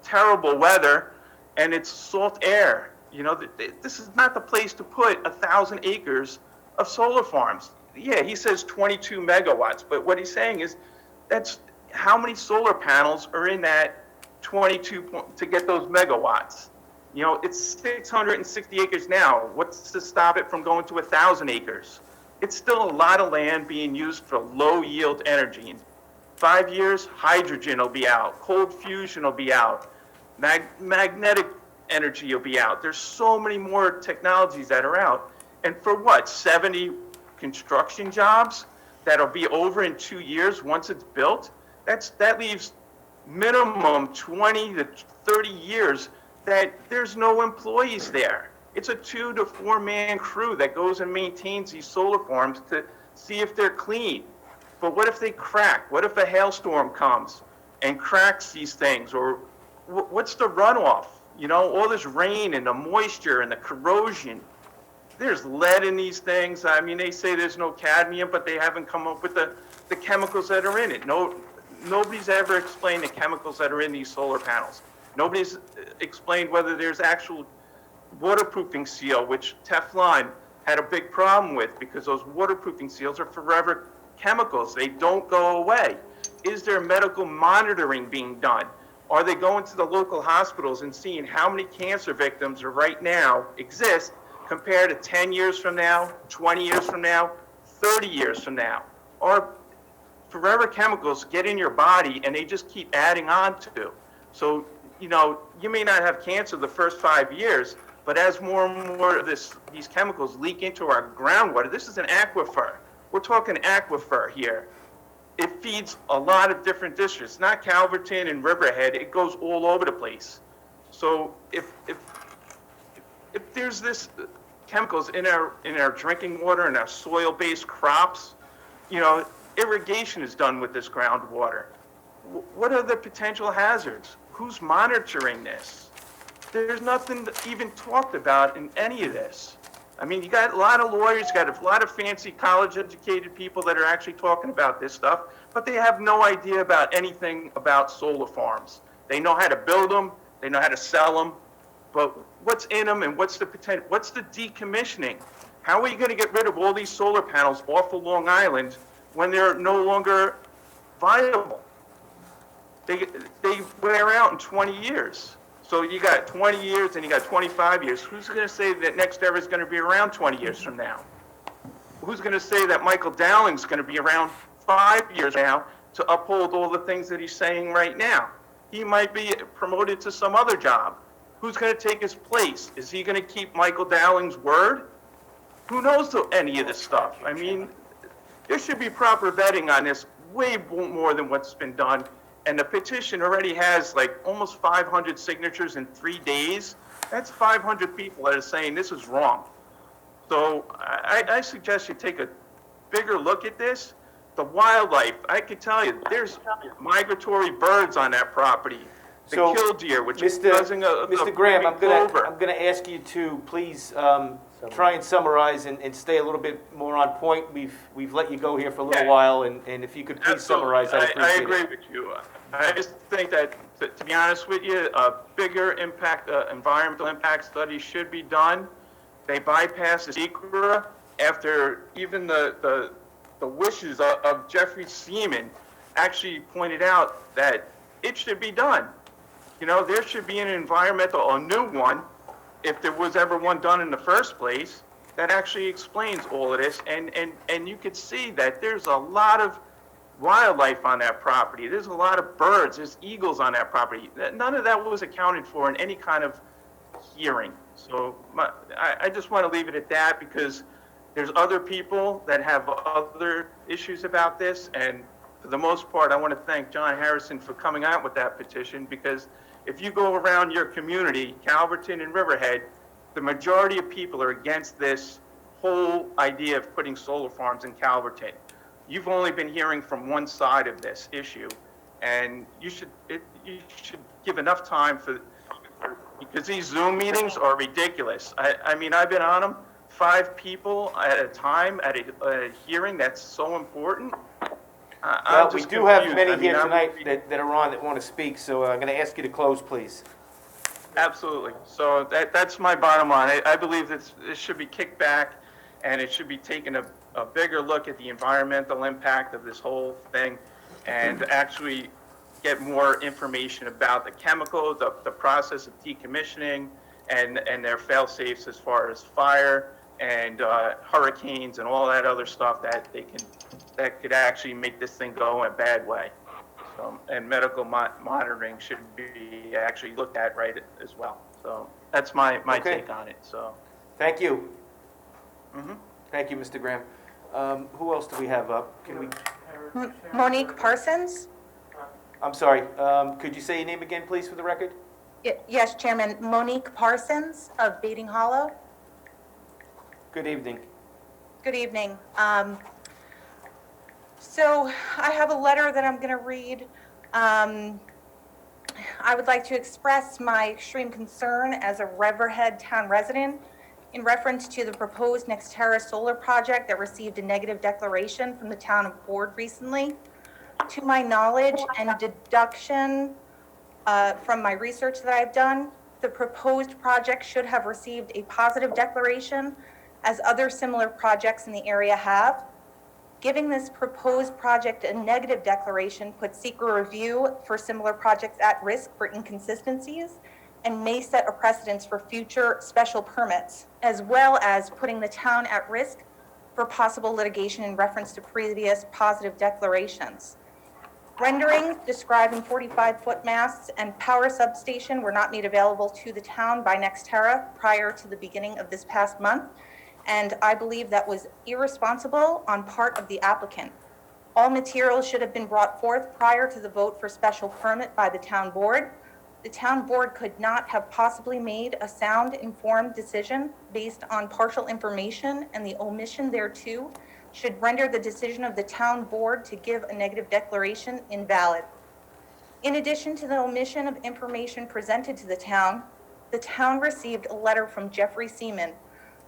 terrible weather, and it's salt air. You know, this is not the place to put 1,000 acres of solar farms. Yeah, he says 22 megawatts, but what he's saying is that's how many solar panels are in that 22 to get those megawatts. You know, it's 660 acres now. What's to stop it from going to 1,000 acres? It's still a lot of land being used for low yield energy. In 5 years, hydrogen will be out, cold fusion will be out, magnetic energy will be out. There's so many more technologies that are out. And for what, 70 construction jobs that'll be over in 2 years once it's built? That leaves minimum 20 to 30 years that there's no employees there. It's a 2 to 4 man crew that goes and maintains these solar farms to see if they're clean. But what if they crack? What if a hailstorm comes and cracks these things? Or what's the runoff? You know, all this rain and the moisture and the corrosion. There's lead in these things. I mean, they say there's no cadmium, but they haven't come up with the chemicals that are in it. Nobody's ever explained the chemicals that are in these solar panels. Nobody's explained whether there's actual waterproofing seal, which Teflon had a big problem with, because those waterproofing seals are forever chemicals. They don't go away. Is there medical monitoring being done? Are they going to the local hospitals and seeing how many cancer victims are right now exist compared to 10 years from now, 20 years from now, 30 years from now? Or forever chemicals get in your body and they just keep adding on to. So, you know, you may not have cancer the first 5 years, but as more and more of these chemicals leak into our groundwater, this is an aquifer. We're talking aquifer here. It feeds a lot of different districts, not Calverton and Riverhead. It goes all over the place. So if there's this chemicals in our drinking water and our soil-based crops, you know, irrigation is done with this groundwater. What are the potential hazards? Who's monitoring this? There's nothing even talked about in any of this. I mean, you got a lot of lawyers, you got a lot of fancy college-educated people that are actually talking about this stuff, but they have no idea about anything about solar farms. They know how to build them, they know how to sell them, but what's in them and what's the potential? What's the decommissioning? How are you going to get rid of all these solar panels off of Long Island when they're no longer viable. They wear out in 20 years. So you got 20 years and you got 25 years. Who's going to say that NextEra is going to be around 20 years from now? Who's going to say that Michael Dowling's going to be around 5 years now to uphold all the things that he's saying right now? He might be promoted to some other job. Who's going to take his place? Is he going to keep Michael Dowling's word? Who knows any of this stuff? I mean, there should be proper vetting on this, way more than what's been done. And the petition already has like almost 500 signatures in 3 days. That's 500 people that are saying this is wrong. So I suggest you take a bigger look at this. The wildlife, I can tell you, there's migratory birds on that property. The So, killdeer, which is Mr. causing a Mr. Graham, I'm clover. gonna ask you to please try and summarize and stay a little bit more on point. We've let you go here for a little Yeah. while, and if you could please summarize, I'd appreciate it. I agree with you. I just think that, to be honest with you, a bigger impact, environmental impact study should be done. They bypassed the SECRA after even the wishes of Jeffrey Seaman actually pointed out that it should be done. You know, there should be an environmental, a new one, if there was ever one done in the first place, that actually explains all of this. And you could see that there's a lot of wildlife on that property. There's a lot of birds. There's eagles on that property. None of that was accounted for in any kind of hearing. So I just want to leave it at that, because there's other people that have other issues about this. And for the most part, I want to thank John Harrison for coming out with that petition, because if you go around your community, Calverton and Riverhead, the majority of people are against this whole idea of putting solar farms in Calverton. You've only been hearing from one side of this issue, and you should give enough time because these Zoom meetings are ridiculous. I mean, I've been on them, 5 people at a time at a hearing that's so important. Well, we do have many here tonight that are on that want to speak, so I'm going to ask you to close, please. Absolutely. So that's my bottom line. I believe this should be kicked back, and it should be taken a bigger look at the environmental impact of this whole thing, and actually get more information about the chemicals, the process of decommissioning, and their fail-safes as far as fire and hurricanes and all that other stuff that could actually make this thing go in a bad way. So, and medical monitoring should be actually looked at right as well. So that's my Okay. take on it. So Thank you. Mm-hmm. Thank you, Mr. Graham. Who else do we have up? Can we, Monique Parsons? I'm sorry, could you say your name again, please, for the record? Yes, Chairman. Monique Parsons of Baiting Hollow. Good evening. Good evening. So I have a letter that I'm going to read. I would like to express my extreme concern as a Riverhead town resident in reference to the proposed NextEra solar project that received a negative declaration from the town board recently. To my knowledge and deduction from my research that I've done, the proposed project should have received a positive declaration, as other similar projects in the area have. Giving this proposed project a negative declaration puts SECRA review for similar projects at risk for inconsistencies and may set a precedence for future special permits, as well as putting the town at risk for possible litigation in reference to previous positive declarations. Renderings describing 45-foot masts and power substation were not made available to the town by NextEra prior to the beginning of this past month, and I believe that was irresponsible on part of the applicant. All materials should have been brought forth prior to the vote for special permit by the town board. The town board could not have possibly made a sound, informed decision based on partial information, and the omission thereto should render the decision of the town board to give a negative declaration invalid. In addition to the omission of information presented to the town received a letter from Jeffrey Seaman,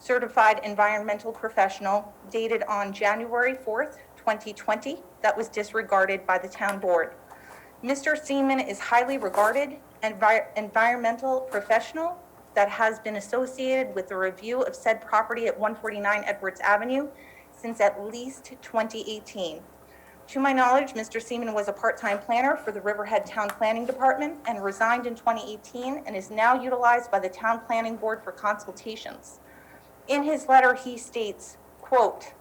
certified environmental professional, dated on January 4th, 2020, that was disregarded by the town board. Mr. Seaman is highly regarded environmental professional that has been associated with the review of said property at 149 Edwards Avenue since at least 2018. To my knowledge, Mr. Seaman was a part-time planner for the Riverhead Town Planning Department and resigned in 2018 and is now utilized by the Town Planning Board for consultations. In his letter, he states, quote,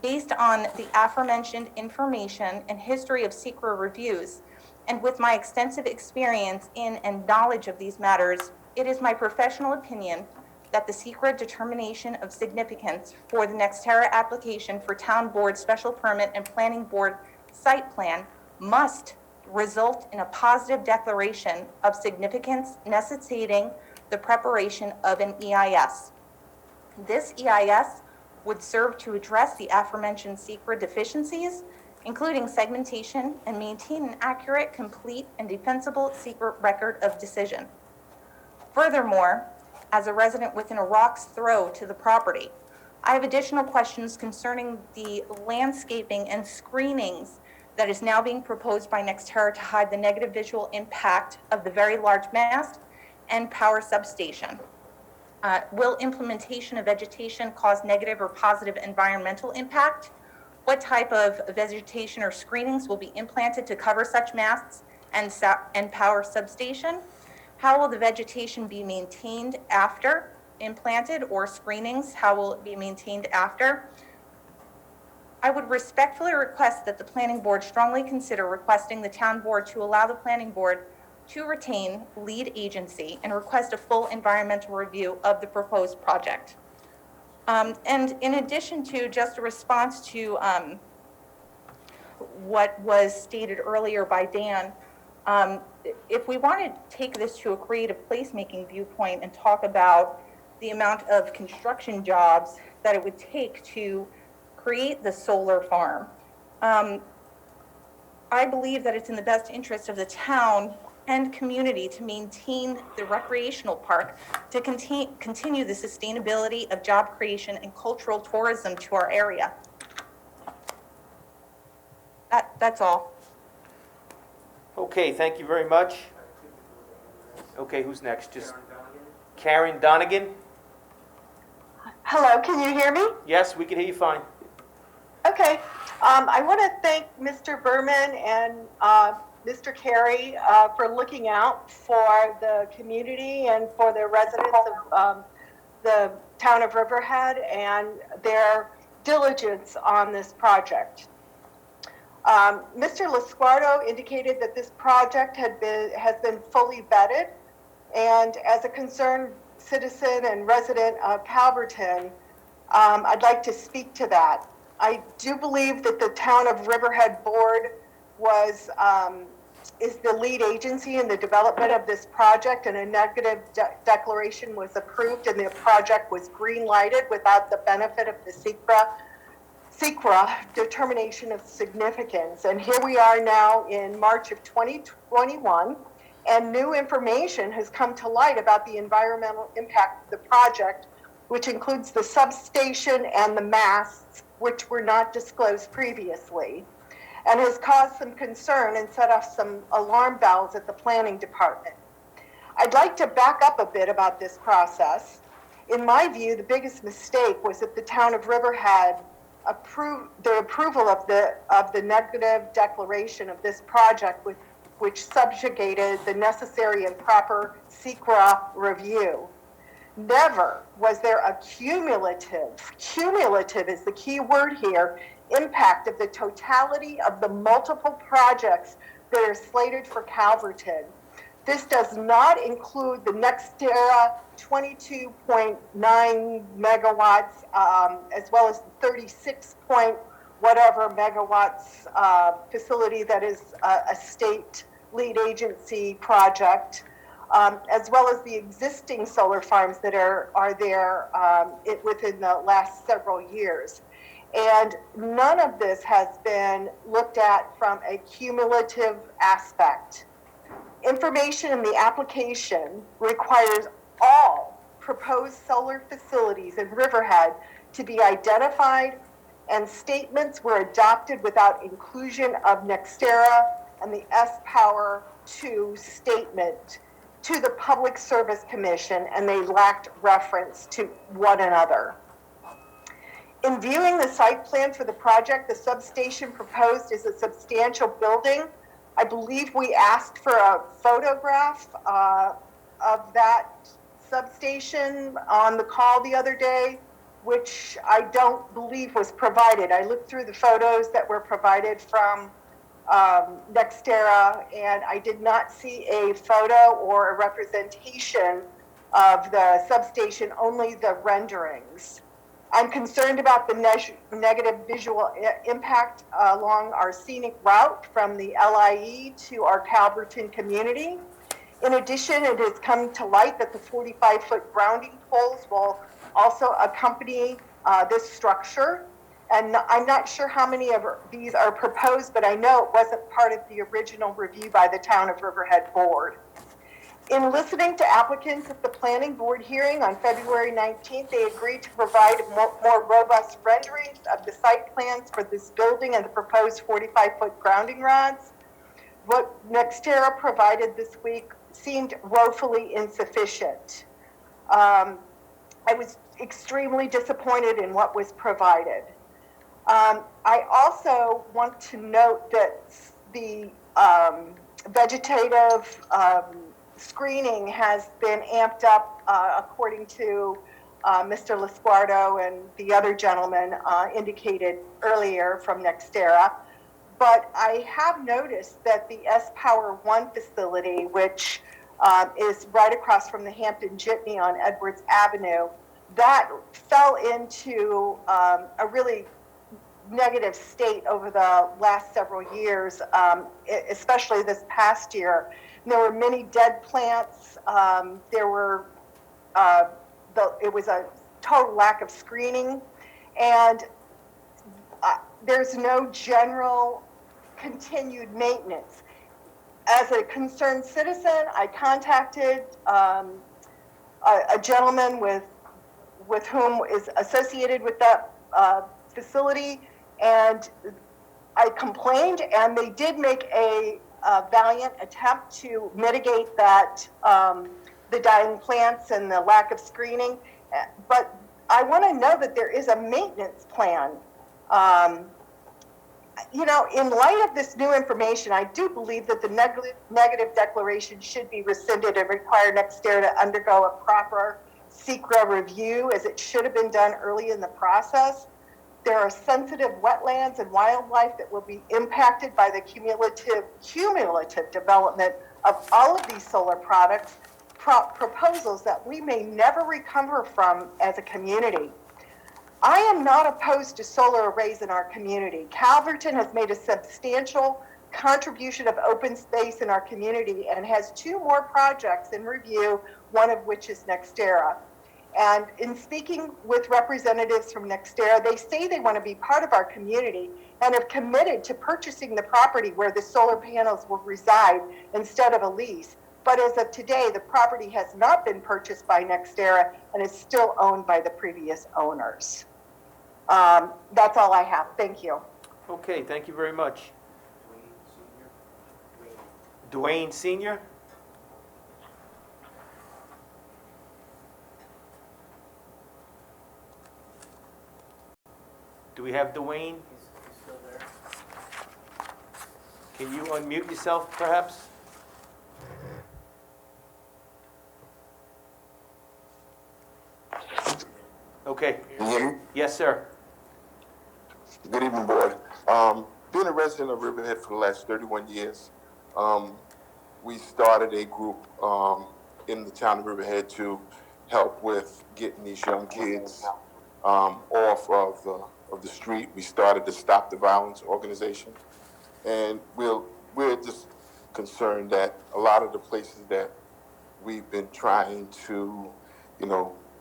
"Based on the aforementioned information and history of SECRA reviews, and with my extensive experience in and knowledge of these matters, it is my professional opinion that the SECRA determination of significance for the Nextera application for Town Board Special Permit and Planning Board Site Plan must result in a positive declaration of significance necessitating the preparation of an EIS. This EIS would serve to address the aforementioned SECRA deficiencies, including segmentation, and maintain an accurate, complete, and defensible SECRA record of decision. Furthermore, as a resident within a rock's throw to the property, I have additional questions concerning the landscaping and screenings that is now being proposed by Nextera to hide the negative visual impact of the very large mast and power substation. Will implementation of vegetation cause negative or positive environmental impact? What type of vegetation or screenings will be implanted to cover such masts and power substation? How will the vegetation be maintained after implanted, or screenings? How will it be maintained after? I would respectfully request that the Planning Board strongly consider requesting the Town Board to allow the Planning Board to retain lead agency and request a full environmental review of the proposed project. And in addition to just a response to what was stated earlier by Dan, if we want to take this to a creative placemaking viewpoint and talk about the amount of construction jobs that it would take to create the solar farm, I believe that it's in the best interest of the town and community to maintain the recreational park, to continue the sustainability of job creation and cultural tourism to our area. That's all. Okay, thank you very much. Okay, who's next? Just Karen Donegan? Hello, can you hear me? Yes, we can hear you fine. Okay. I want to thank Mr. Berman and Mr. Carey for looking out for the community and for the residents of the town of Riverhead and their diligence on this project. Mr. Lasquardo indicated that this project has been fully vetted, and as a concerned citizen and resident of Calverton, I'd like to speak to that. I do believe that the town of Riverhead board is the lead agency in the development of this project, and a negative declaration was approved and the project was green lighted without the benefit of the SECRA determination of significance. And here we are now in March of 2021, and new information has come to light about the environmental impact of the project, which includes the substation and the masts, which were not disclosed previously, and has caused some concern and set off some alarm bells at the planning department. I'd like to back up a bit about this process. In my view, the biggest mistake was that the town of Riverhead the approval of the negative declaration of this project, which subjugated the necessary and proper SECRA review. Never was there a cumulative is the key word here, impact of the totality of the multiple projects that are slated for Calverton. This does not include the Nextera 22.9 megawatts, as well as the 36 point whatever megawatts facility that is a state lead agency project, as well as the existing solar farms that are there within the last several years. And none of this has been looked at from a cumulative aspect. Information in the application requires all proposed solar facilities in Riverhead to be identified, and statements were adopted without inclusion of Nextera and the S-Power 2 statement to the Public Service Commission, and they lacked reference to one another. In viewing the site plan for the project, the substation proposed is a substantial building. I believe we asked for a photograph of that substation on the call the other day, which I don't believe was provided. I looked through the photos that were provided from Nextera, and I did not see a photo or a representation of the substation, only the renderings. I'm concerned about the negative visual impact along our scenic route from the LIE to our Calverton community. In addition, it has come to light that the 45-foot grounding poles will also accompany this structure. And I'm not sure how many of these are proposed, but I know it wasn't part of the original review by the Town of Riverhead Board. In listening to applicants at the planning board hearing on February 19th, they agreed to provide more robust renderings of the site plans for this building and the proposed 45-foot grounding rods. What Nextera provided this week seemed woefully insufficient. I was extremely disappointed in what was provided. I also want to note that the vegetative screening has been amped up according to Mr. Lisquardo and the other gentleman indicated earlier from Nextera. But I have noticed that the S-Power 1 facility, which is right across from the Hampton Jitney on Edwards Avenue, that fell into a really negative state over the last several years, especially this past year. And there were many dead plants. It was a total lack of screening, and there's no general continued maintenance. As a concerned citizen, I contacted a gentleman with whom is associated with that facility, and I complained, and they did make a valiant attempt to mitigate that, the dying plants and the lack of screening. But I want to know that there is a maintenance plan. You know, in light of this new information, I do believe that the negative declaration should be rescinded and require Nextera to undergo a proper SECRA review, as it should have been done early in the process. There are sensitive wetlands and wildlife that will be impacted by the cumulative development of all of these solar proposals that we may never recover from as a community. I am not opposed to solar arrays in our community. Calverton has made a substantial contribution of open space in our community and has 2 more projects in review, one of which is Nextera. And in speaking with representatives from Nextera, they say they want to be part of our community and have committed to purchasing the property where the solar panels will reside instead of a lease. But as of today, the property has not been purchased by Nextera and is still owned by the previous owners. That's all I have. Thank you. Okay, thank you very much. Dwayne Senior? Do we have Dwayne? He's still there. Can you unmute yourself, perhaps? Okay. Can you hear me? Yes, sir. Good evening, board. Being a resident of Riverhead for the last 31 years, we started a group in the town of Riverhead to help with getting these young kids off of the street. We started the Stop the Violence organization, and we're just concerned that a lot of the places that we've been trying to,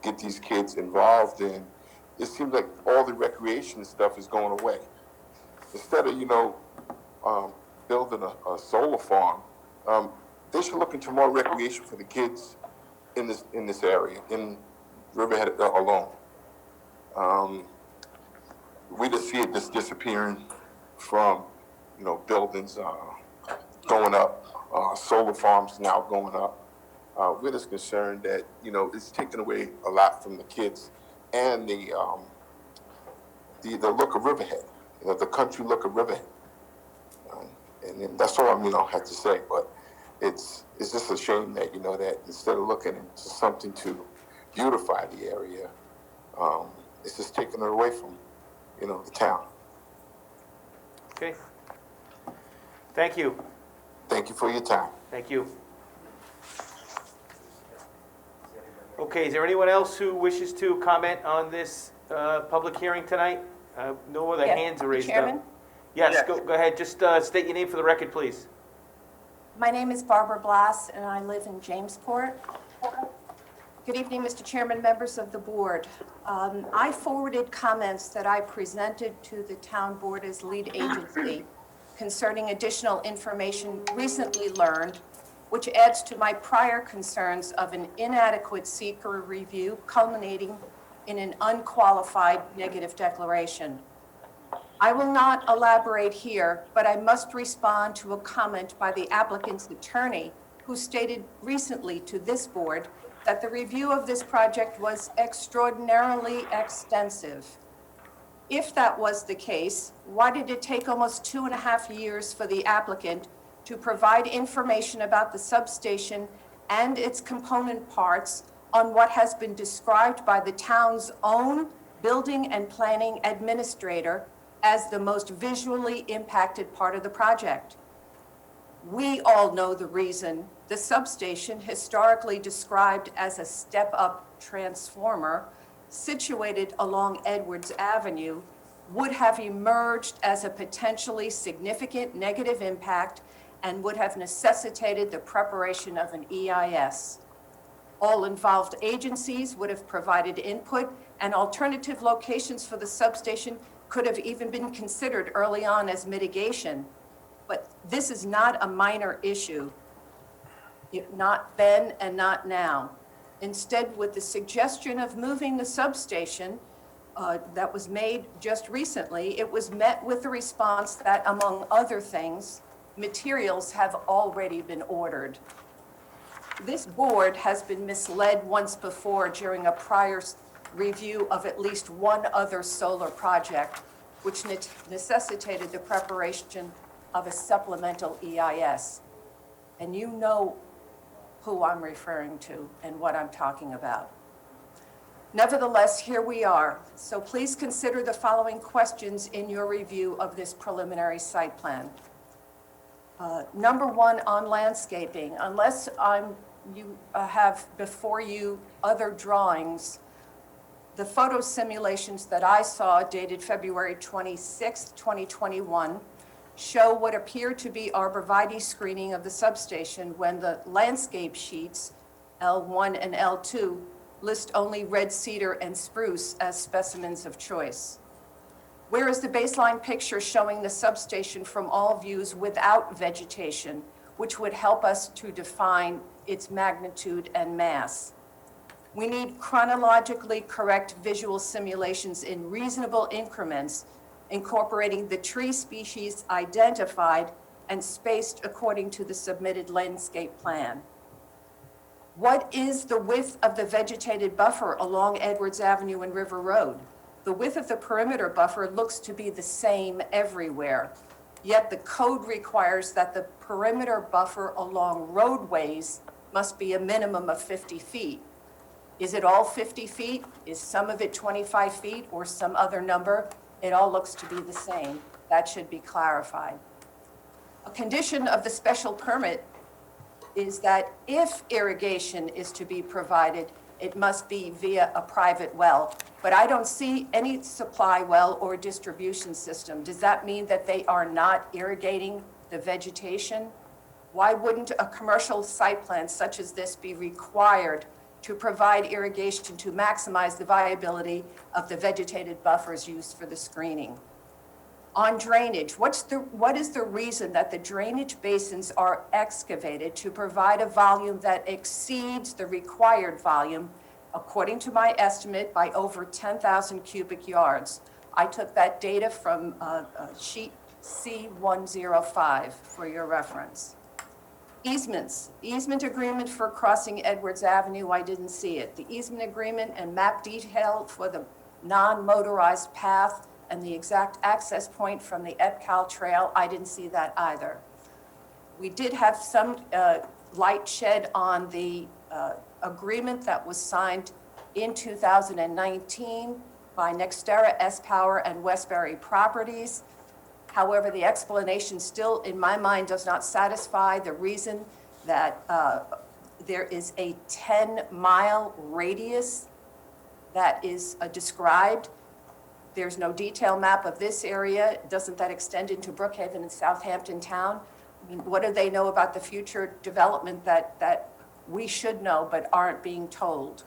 get these kids involved in, it seems like all the recreation stuff is going away. Instead of, building a solar farm, they should look into more recreation for the kids in this area, in Riverhead alone. We just see it just disappearing from, buildings going up, solar farms now going up. We're just concerned that, it's taken away a lot from the kids and the the look of Riverhead, the country look of Riverhead. And then that's all I have to say. But it's just a shame that that instead of looking into something to beautify the area, it's just taking it away from the town. Okay. Thank you. Thank you for your time. Thank you. Okay, is there anyone else who wishes to comment on this public hearing tonight? No other Yes, hands are Mr. raised Chairman? up. Yes, go ahead. Just state your name for the record, please. My name is Barbara Blass, and I live in Jamesport. Good evening, Mr. Chairman, members of the board. I forwarded comments that I presented to the town board as lead agency concerning additional information recently learned, which adds to my prior concerns of an inadequate seeker review culminating in an unqualified negative declaration. I will not elaborate here, but I must respond to a comment by the applicant's attorney who stated recently to this board that the review of this project was extraordinarily extensive. If that was the case, why did it take almost 2.5 years for the applicant to provide information about the substation and its component parts on what has been described by the town's own building and planning administrator as the most visually impacted part of the project? We all know the reason the substation, historically described as a step-up transformer situated along Edwards Avenue, would have emerged as a potentially significant negative impact and would have necessitated the preparation of an EIS. All involved agencies would have provided input, and alternative locations for the substation could have even been considered early on as mitigation. But this is not a minor issue, not then and not now. Instead, with the suggestion of moving the substation that was made just recently, it was met with the response that, among other things, materials have already been ordered. This board has been misled once before during a prior review of at least one other solar project, which necessitated the preparation of a supplemental EIS. And you know who I'm referring to and what I'm talking about. Nevertheless, here we are. So please consider the following questions in your review of this preliminary site plan. Number one, on landscaping, unless you have before you other drawings, the photo simulations that I saw dated February 26, 2021, show what appear to be arborvitae screening of the substation when the landscape sheets, L1 and L2, list only red cedar and spruce as specimens of choice. Where is the baseline picture showing the substation from all views without vegetation, which would help us to define its magnitude and mass? We need chronologically correct visual simulations in reasonable increments, incorporating the tree species identified and spaced according to the submitted landscape plan. What is the width of the vegetated buffer along Edwards Avenue and River Road? The width of the perimeter buffer looks to be the same everywhere, yet the code requires that the perimeter buffer along roadways must be a minimum of 50 feet. Is it all 50 feet? Is some of it 25 feet or some other number? It all looks to be the same. That should be clarified. A condition of the special permit is that if irrigation is to be provided, it must be via a private well. But I don't see any supply well or distribution system. Does that mean that they are not irrigating the vegetation? Why wouldn't a commercial site plan such as this be required to provide irrigation to maximize the viability of the vegetated buffers used for the screening? On drainage, what is the reason that the drainage basins are excavated to provide a volume that exceeds the required volume, according to my estimate, by over 10,000 cubic yards? I took that data from sheet C105 for your reference. Easements, easement agreement for crossing Edwards Avenue, I didn't see it. The easement agreement and map detail for the non-motorized path and the exact access point from the EPCAL trail, I didn't see that either. We did have some light shed on the agreement that was signed in 2019 by NextEra, S-Power, and Westbury Properties. However, the explanation still, in my mind, does not satisfy the reason that there is a 10-mile radius that is described. There's no detail map of this area. Doesn't that extend into Brookhaven and Southampton Town? I mean, what do they know about the future development that we should know but aren't being told?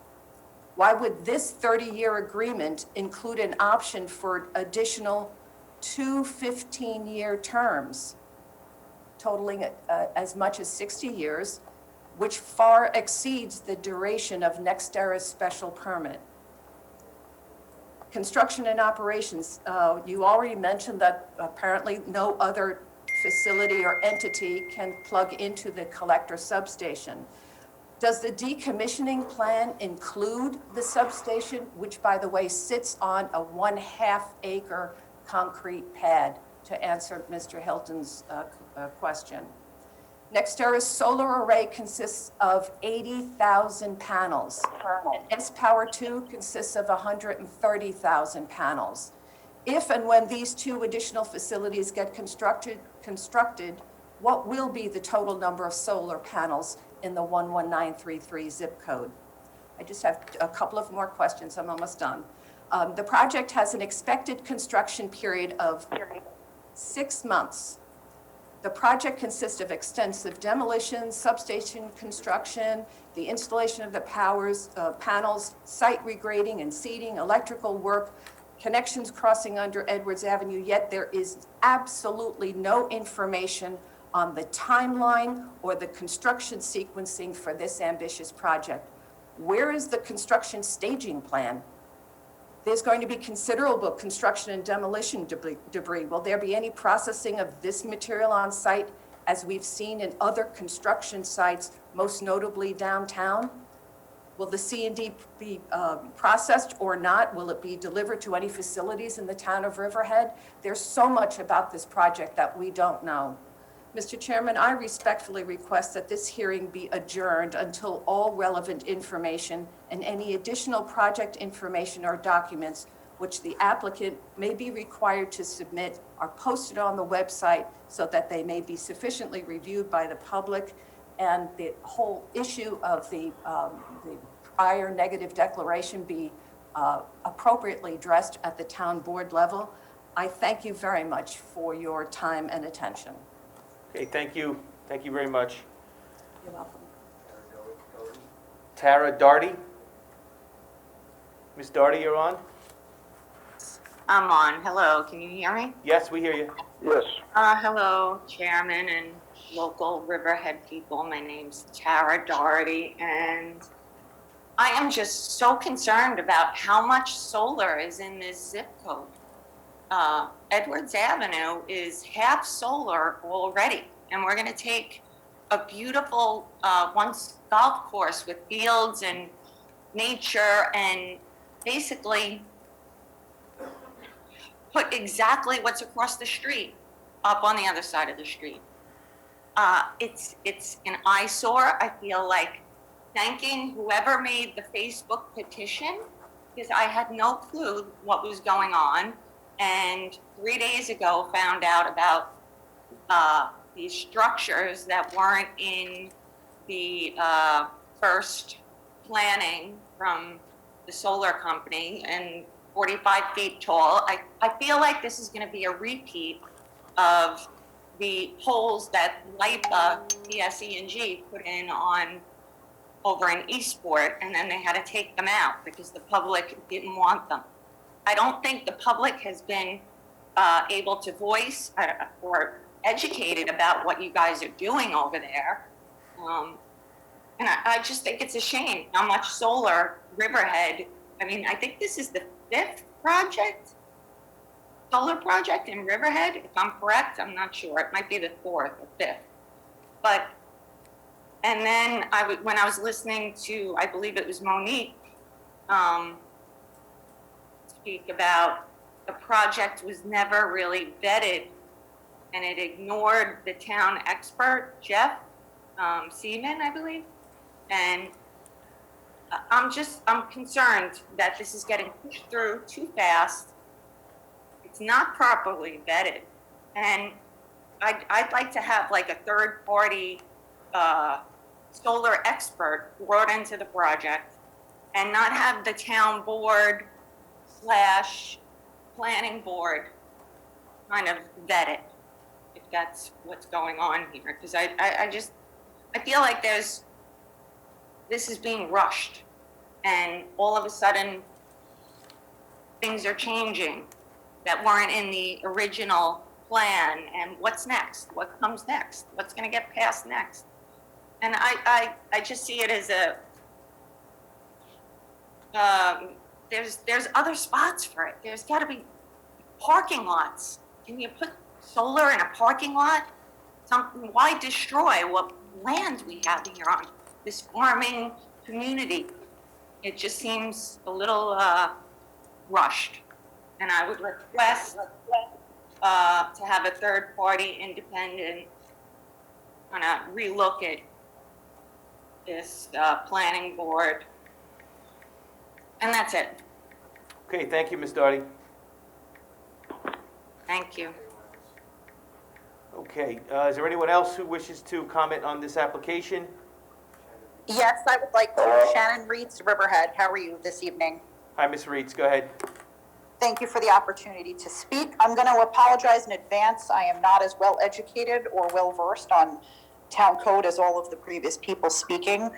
Why would this 30-year agreement include an option for additional 2 15-year terms, totaling as much as 60 years, which far exceeds the duration of NextEra's special permit? Construction and operations, you already mentioned that apparently no other facility or entity can plug into the collector substation. Does the decommissioning plan include the substation, which, by the way, sits on a 1/2 acre concrete pad, to answer Mr. Hilton's question? NextEra's solar array consists of 80,000 panels. S-Power 2 consists of 130,000 panels. If and when these 2 additional facilities get constructed, what will be the total number of solar panels in the 11933 zip code? I just have a couple of more questions. I'm almost done. The project has an expected construction period of 6 months. The project consists of extensive demolition, substation construction, the installation of the panels, site regrading and seeding, electrical work, connections crossing under Edwards Avenue, yet there is absolutely no information on the timeline or the construction sequencing for this ambitious project. Where is the construction staging plan? There's going to be considerable construction and demolition debris. Will there be any processing of this material on site, as we've seen in other construction sites, most notably downtown? Will the C&D be processed or not? Will it be delivered to any facilities in the town of Riverhead? There's so much about this project that we don't know. Mr. Chairman, I respectfully request that this hearing be adjourned until all relevant information and any additional project information or documents which the applicant may be required to submit are posted on the website so that they may be sufficiently reviewed by the public, and the whole issue of the prior negative declaration be appropriately addressed at the town board level. I thank you very much for your time and attention. Okay, thank you. Thank you very much. You're welcome. Tara Darty? Ms. Darty, you're on? I'm on. Hello, can you hear me? Yes, we hear you. Yes. Hello, Chairman and local Riverhead people. My name's Tara Doherty, and I am just so concerned about how much solar is in this zip code. Edwards Avenue is half solar already, and we're going to take a beautiful once golf course with fields and nature and basically put exactly what's across the street up on the other side of the street. It's an eyesore. I feel like thanking whoever made the Facebook petition, because I had no clue what was going on. And 3 days ago found out about these structures that weren't in the first planning from the solar company and 45 feet tall. I feel like this is going to be a repeat of the poles that LIPA, PSE&G, put in on over in Eastport, and then they had to take them out because the public didn't want them. I don't think the public has been able to voice or educated about what you guys are doing over there. And I just think it's a shame how much solar Riverhead, I mean, I think this is the 5th solar project in Riverhead, if I'm correct. I'm not sure. It might be the 4th or 5th. But, and then when I was listening to, I believe it was Monique, speak about the project was never really vetted, and it ignored the town expert, Jeff Seaman, I believe. And I'm concerned that this is getting pushed through too fast. It's not properly vetted. And I'd like to have like a third party solar expert brought into the project and not have the town board / planning board kind of vet it, if that's what's going on here. Because I feel like this is being rushed, and all of a sudden things are changing that weren't in the original plan. And what's next? What comes next? What's going to get passed next? And I just see it as there's other spots for it. There's got to be parking lots. Can you put solar in a parking lot? Why destroy what land we have here on this farming community? It just seems a little rushed. And I would request to have a third-party independent kind of relook at this planning board. And that's it. Okay, thank you, Ms. Doherty. Thank you. Okay, is there anyone else who wishes to comment on this application? Yes, I would like to. Shannon Reeds, Riverhead. How are you this evening? Hi, Ms. Reeds, go ahead. Thank you for the opportunity to speak. I'm going to apologize in advance. I am not as well educated or well versed on town code as all of the previous people speaking.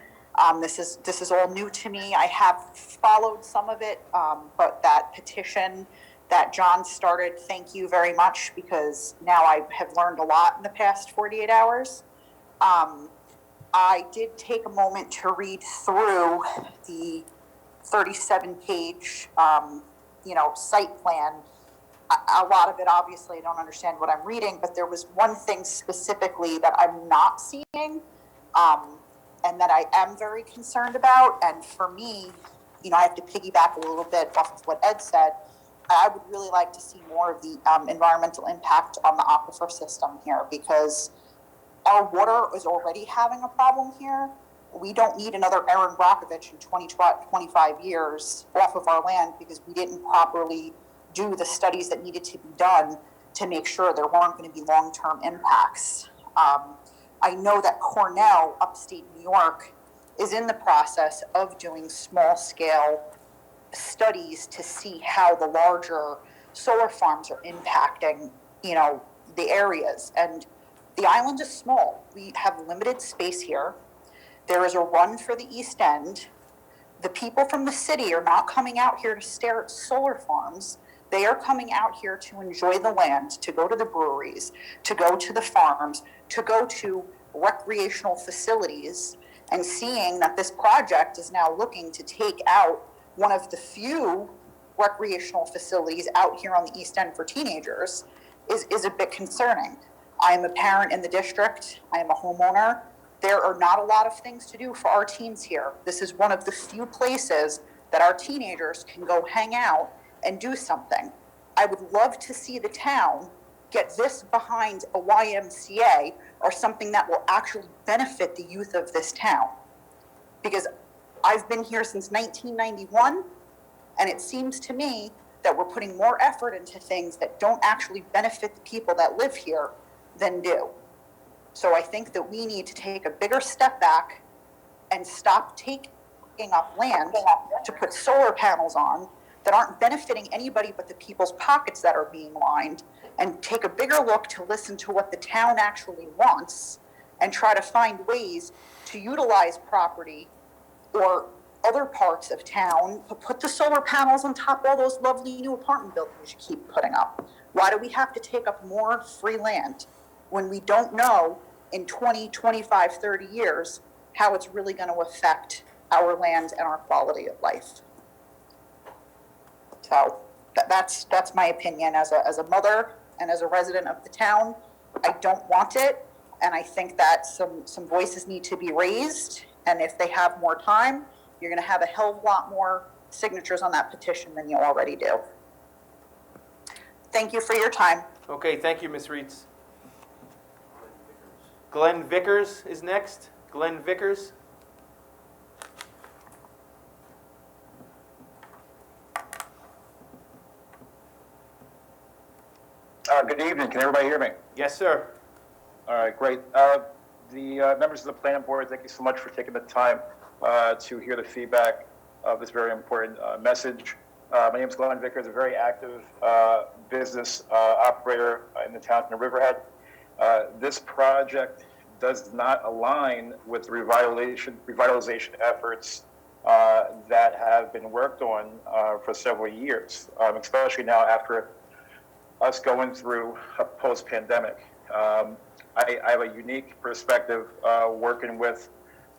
This is all new to me. I have followed some of it, but that petition that John started, thank you very much, because now I have learned a lot in the past 48 hours. I did take a moment to read through the 37-page, site plan. A lot of it, obviously, I don't understand what I'm reading, but there was one thing specifically that I'm not seeing, and that I am very concerned about. And for me, I have to piggyback a little bit off of what Ed said. I would really like to see more of the environmental impact on the aquifer system here, because our water is already having a problem here. We don't need another Erin Brockovich in 25 years off of our land because we didn't properly do the studies that needed to be done to make sure there weren't going to be long-term impacts. I know that Cornell, upstate New York, is in the process of doing small-scale studies to see how the larger solar farms are impacting, the areas. And the island is small. We have limited space here. There is a run for the East End. The people from the city are not coming out here to stare at solar farms. They are coming out here to enjoy the land, to go to the breweries, to go to the farms, to go to recreational facilities, and seeing that this project is now looking to take out one of the few recreational facilities out here on the East End for teenagers is a bit concerning. I am a parent in the district. I am a homeowner. There are not a lot of things to do for our teens here. This is one of the few places that our teenagers can go hang out and do something. I would love to see the town get this behind a YMCA or something that will actually benefit the youth of this town. Because I've been here since 1991, and it seems to me that we're putting more effort into things that don't actually benefit the people that live here than do. So I think that we need to take a bigger step back and stop taking up land to put solar panels on that aren't benefiting anybody but the people's pockets that are being lined, and take a bigger look to listen to what the town actually wants and try to find ways to utilize property or other parts of town to put the solar panels on top of all those lovely new apartment buildings you keep putting up. Why do we have to take up more free land when we don't know in 20, 25, 30 years how it's really going to affect our land and our quality of life? So that's my opinion as a mother and as a resident of the town. I don't want it, and I think that some voices need to be raised, and if they have more time, you're going to have a hell of a lot more signatures on that petition than you already do. Thank you for your time. Okay, thank you, Ms. Reeds. Glenn Vickers is next. Glenn Vickers. Good evening. Can everybody hear me? Yes, sir. All right, great. The members of the planning board, thank you so much for taking the time to hear the feedback of this very important message. My name is Glenn Vickers, a very active business operator in the town of Riverhead. This project does not align with the revitalization efforts that have been worked on for several years, especially now after us going through a post-pandemic. I have a unique perspective working with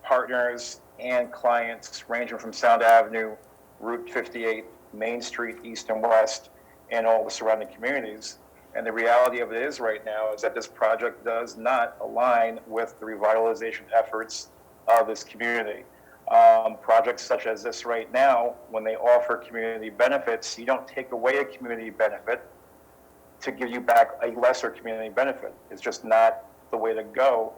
partners and clients ranging from Sound Avenue, Route 58, Main Street, East and West, and all the surrounding communities. And the reality of it is right now is that this project does not align with the revitalization efforts of this community. Projects such as this right now, when they offer community benefits, you don't take away a community benefit to give you back a lesser community benefit. It's just not the way to go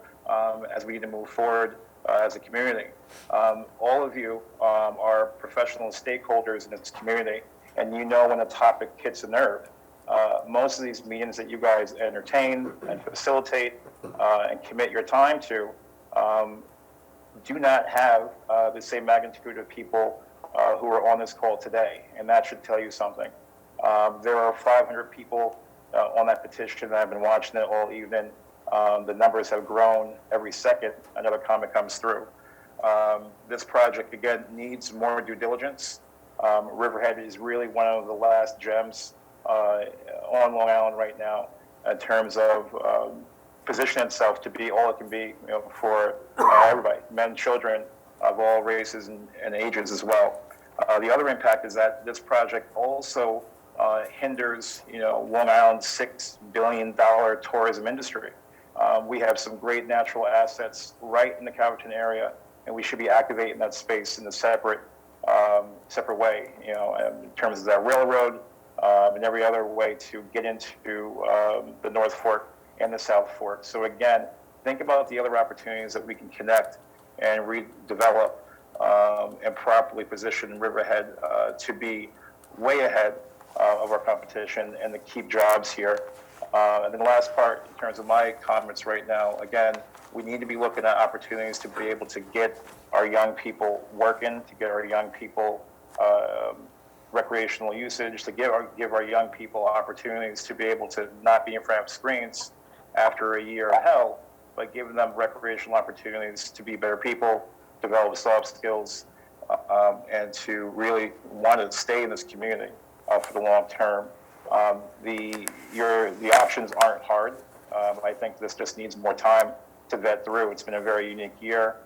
as we need to move forward as a community. All of you are professional stakeholders in this community, and you know when a topic hits a nerve. Most of these meetings that you guys entertain and facilitate and commit your time to do not have the same magnitude of people who are on this call today, and that should tell you something. There are 500 people on that petition. I've been watching it all evening. The numbers have grown every second another comment comes through. This project, again, needs more due diligence. Riverhead is really one of the last gems on Long Island right now in terms of positioning itself to be all it can be, for everybody, men, children of all races and ages as well. The other impact is that this project also hinders, Long Island's $6 billion tourism industry. We have some great natural assets right in the Calverton area, and we should be activating that space in a separate way, in terms of that railroad and every other way to get into the North Fork and the South Fork. So again, think about the other opportunities that we can connect and redevelop and properly position Riverhead to be way ahead of our competition and to keep jobs here. And then the last part, in terms of my comments right now, again, we need to be looking at opportunities to be able to get our young people working, to get our young people recreational usage, to give our young people opportunities to be able to not be in front of screens after a year of hell, but giving them recreational opportunities to be better people, develop soft skills, and to really want to stay in this community for the long term. The options aren't hard. I think this just needs more time to vet through. It's been a very unique year.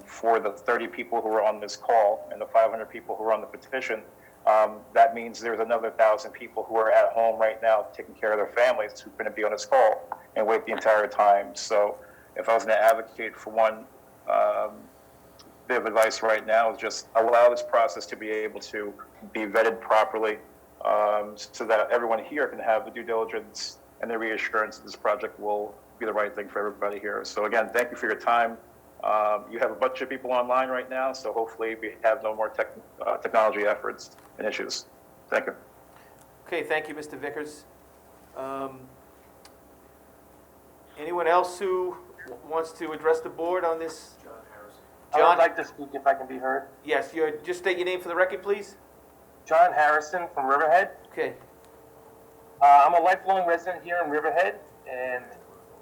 For the 30 people who are on this call and the 500 people who are on the petition, that means there's another 1,000 people who are at home right now taking care of their families who are going to be on this call and wait the entire time. So if I was going to advocate for one bit of advice right now, is just allow this process to be able to be vetted properly, so that everyone here can have the due diligence and the reassurance that this project will be the right thing for everybody here. So again, thank you for your time. You have a bunch of people online right now, so hopefully we have no more technology efforts and issues. Thank you. Okay, thank you, Mr. Vickers. Anyone else who wants to address the board on this? I would like to speak if I can be heard. Yes, just state your name for the record, please. John Harrison from Riverhead. Okay. I'm a lifelong resident here in Riverhead, and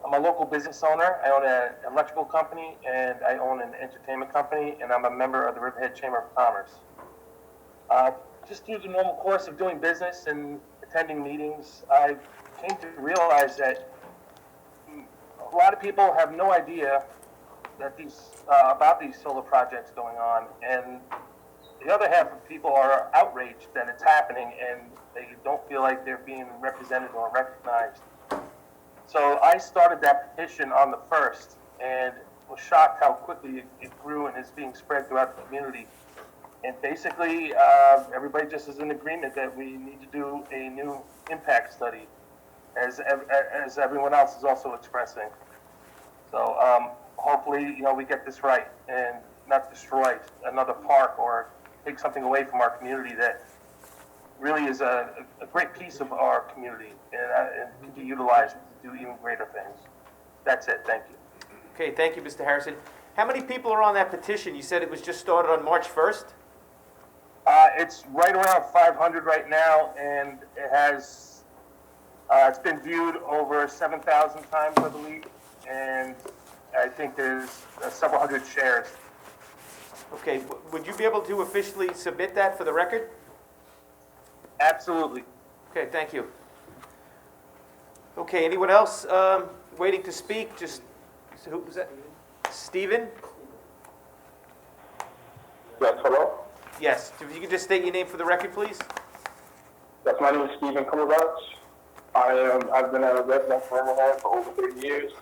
I'm a local business owner. I own an electrical company, and I own an entertainment company, and I'm a member of the Riverhead Chamber of Commerce. Just through the normal course of doing business and attending meetings, I came to realize that a lot of people have no idea that about these solar projects going on, and the other half of people are outraged that it's happening, and they don't feel like they're being represented or recognized. So I started that petition on the 1st and was shocked how quickly it grew and is being spread throughout the community. And basically, everybody just is in agreement that we need to do a new impact study, as everyone else is also expressing. So hopefully, we get this right and not destroy another park or take something away from our community that really is a great piece of our community and can be utilized to do even greater things. That's it. Thank you. Okay, thank you, Mr. Harrison. How many people are on that petition? You said it was just started on March 1st? It's right around 500 right now, and it has, it's been viewed over 7,000 times, I believe, and I think there's several hundred shares. Okay, would you be able to officially submit that for the record? Absolutely. Okay, thank you. Okay, anyone else waiting to speak? Just, who was that? Stephen? Yes, hello? Yes, if you could just state your name for the record, please. Yes, my name is Stephen Kumabach. I've been a resident for Riverhead for over 30 years.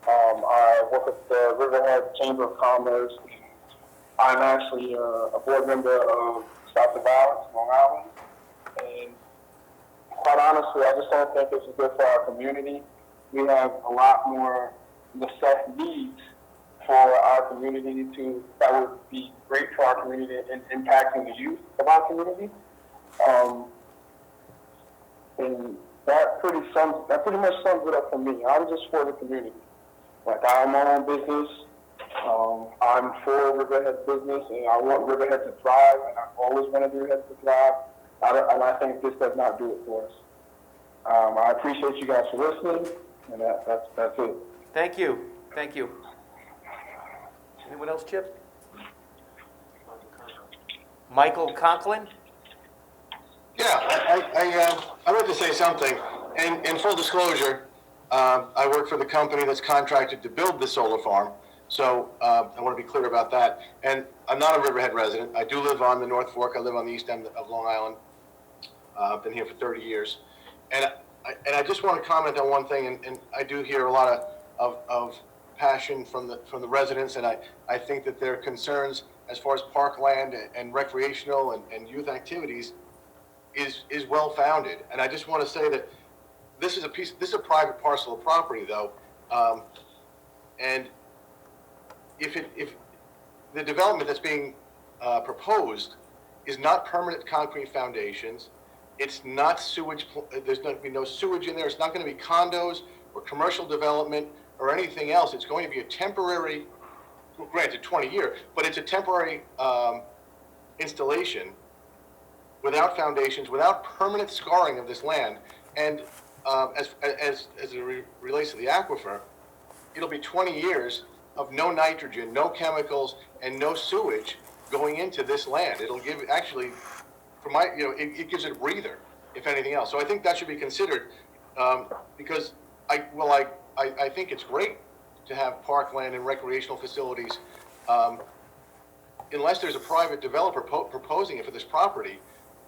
I work at the Riverhead Chamber of Commerce. I'm actually a board member of South of Violence, Long Island. And quite honestly, I just don't think this is good for our community. We have a lot more needs for our community that would be great for our community and impacting the youth of our community. And that pretty much sums it up for me. I'm just for the community. Like, I own my own business. I'm for Riverhead business, and I want Riverhead to thrive, and I always wanted Riverhead to thrive. And I think this does not do it for us. I appreciate you guys for listening, and that's it. Thank you. Thank you. Anyone else, Chip? Michael Conklin? Yeah, I'd like to say something. In full disclosure, I work for the company that's contracted to build the solar farm, so I want to be clear about that. And I'm not a Riverhead resident. I do live on the North Fork. I live on the east end of Long Island. I've been here for 30 years. And I just want to comment on one thing, and I do hear a lot of passion from the residents, and I think that their concerns as far as parkland and recreational and youth activities is well founded. And I just want to say that this is a private parcel of property, though, and if the development that's being proposed is not permanent concrete foundations, it's not sewage. There's going to be no sewage in there. It's not going to be condos or commercial development or anything else. It's going to be a temporary, granted 20-year, but it's a temporary installation without foundations, without permanent scarring of this land. And as it relates to the aquifer, it'll be 20 years of no nitrogen, no chemicals, and no sewage going into this land. It'll give, actually, it gives it a breather, if anything else. So I think that should be considered, because I think it's great to have parkland and recreational facilities, unless there's a private developer proposing it for this property.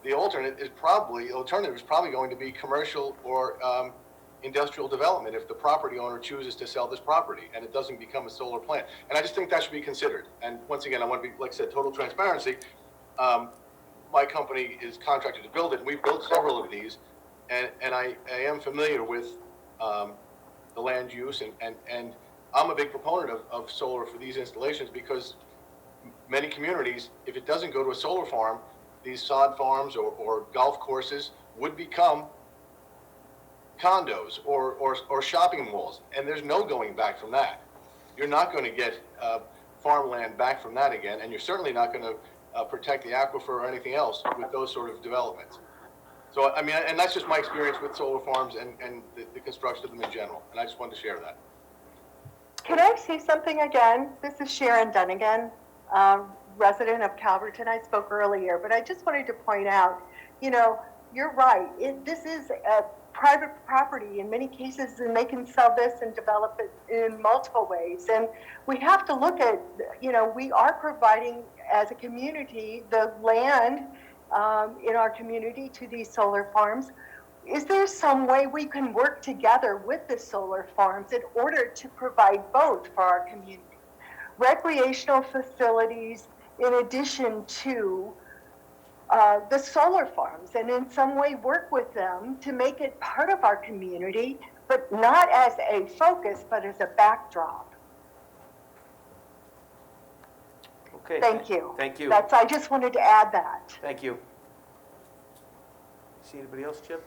The alternative is probably going to be commercial or industrial development if the property owner chooses to sell this property and it doesn't become a solar plant. And I just think that should be considered. And once again, I want to be, like I said, total transparency. My company is contracted to build it, and we've built several of these, and I am familiar with the land use, and I'm a big proponent of solar for these installations, because many communities, if it doesn't go to a solar farm, these sod farms or golf courses would become condos or shopping malls, and there's no going back from that. You're not going to get farmland back from that again, and you're certainly not going to protect the aquifer or anything else with those sort of developments. So, I mean, and that's just my experience with solar farms and the construction of them in general, and I just wanted to share that. Can I say something again? This is Sharon Dunnigan, resident of Calverton. I spoke earlier, but I just wanted to point out, you're right. This is a private property in many cases, and they can sell this and develop it in multiple ways. And we have to look at, we are providing as a community the land in our community to these solar farms. Is there some way we can work together with the solar farms in order to provide both for our community? Recreational facilities in addition to the solar farms, and in some way work with them to make it part of our community, but not as a focus, but as a backdrop. Okay. Thank you. Thank you. I just wanted to add that. Thank you. See anybody else, Chip?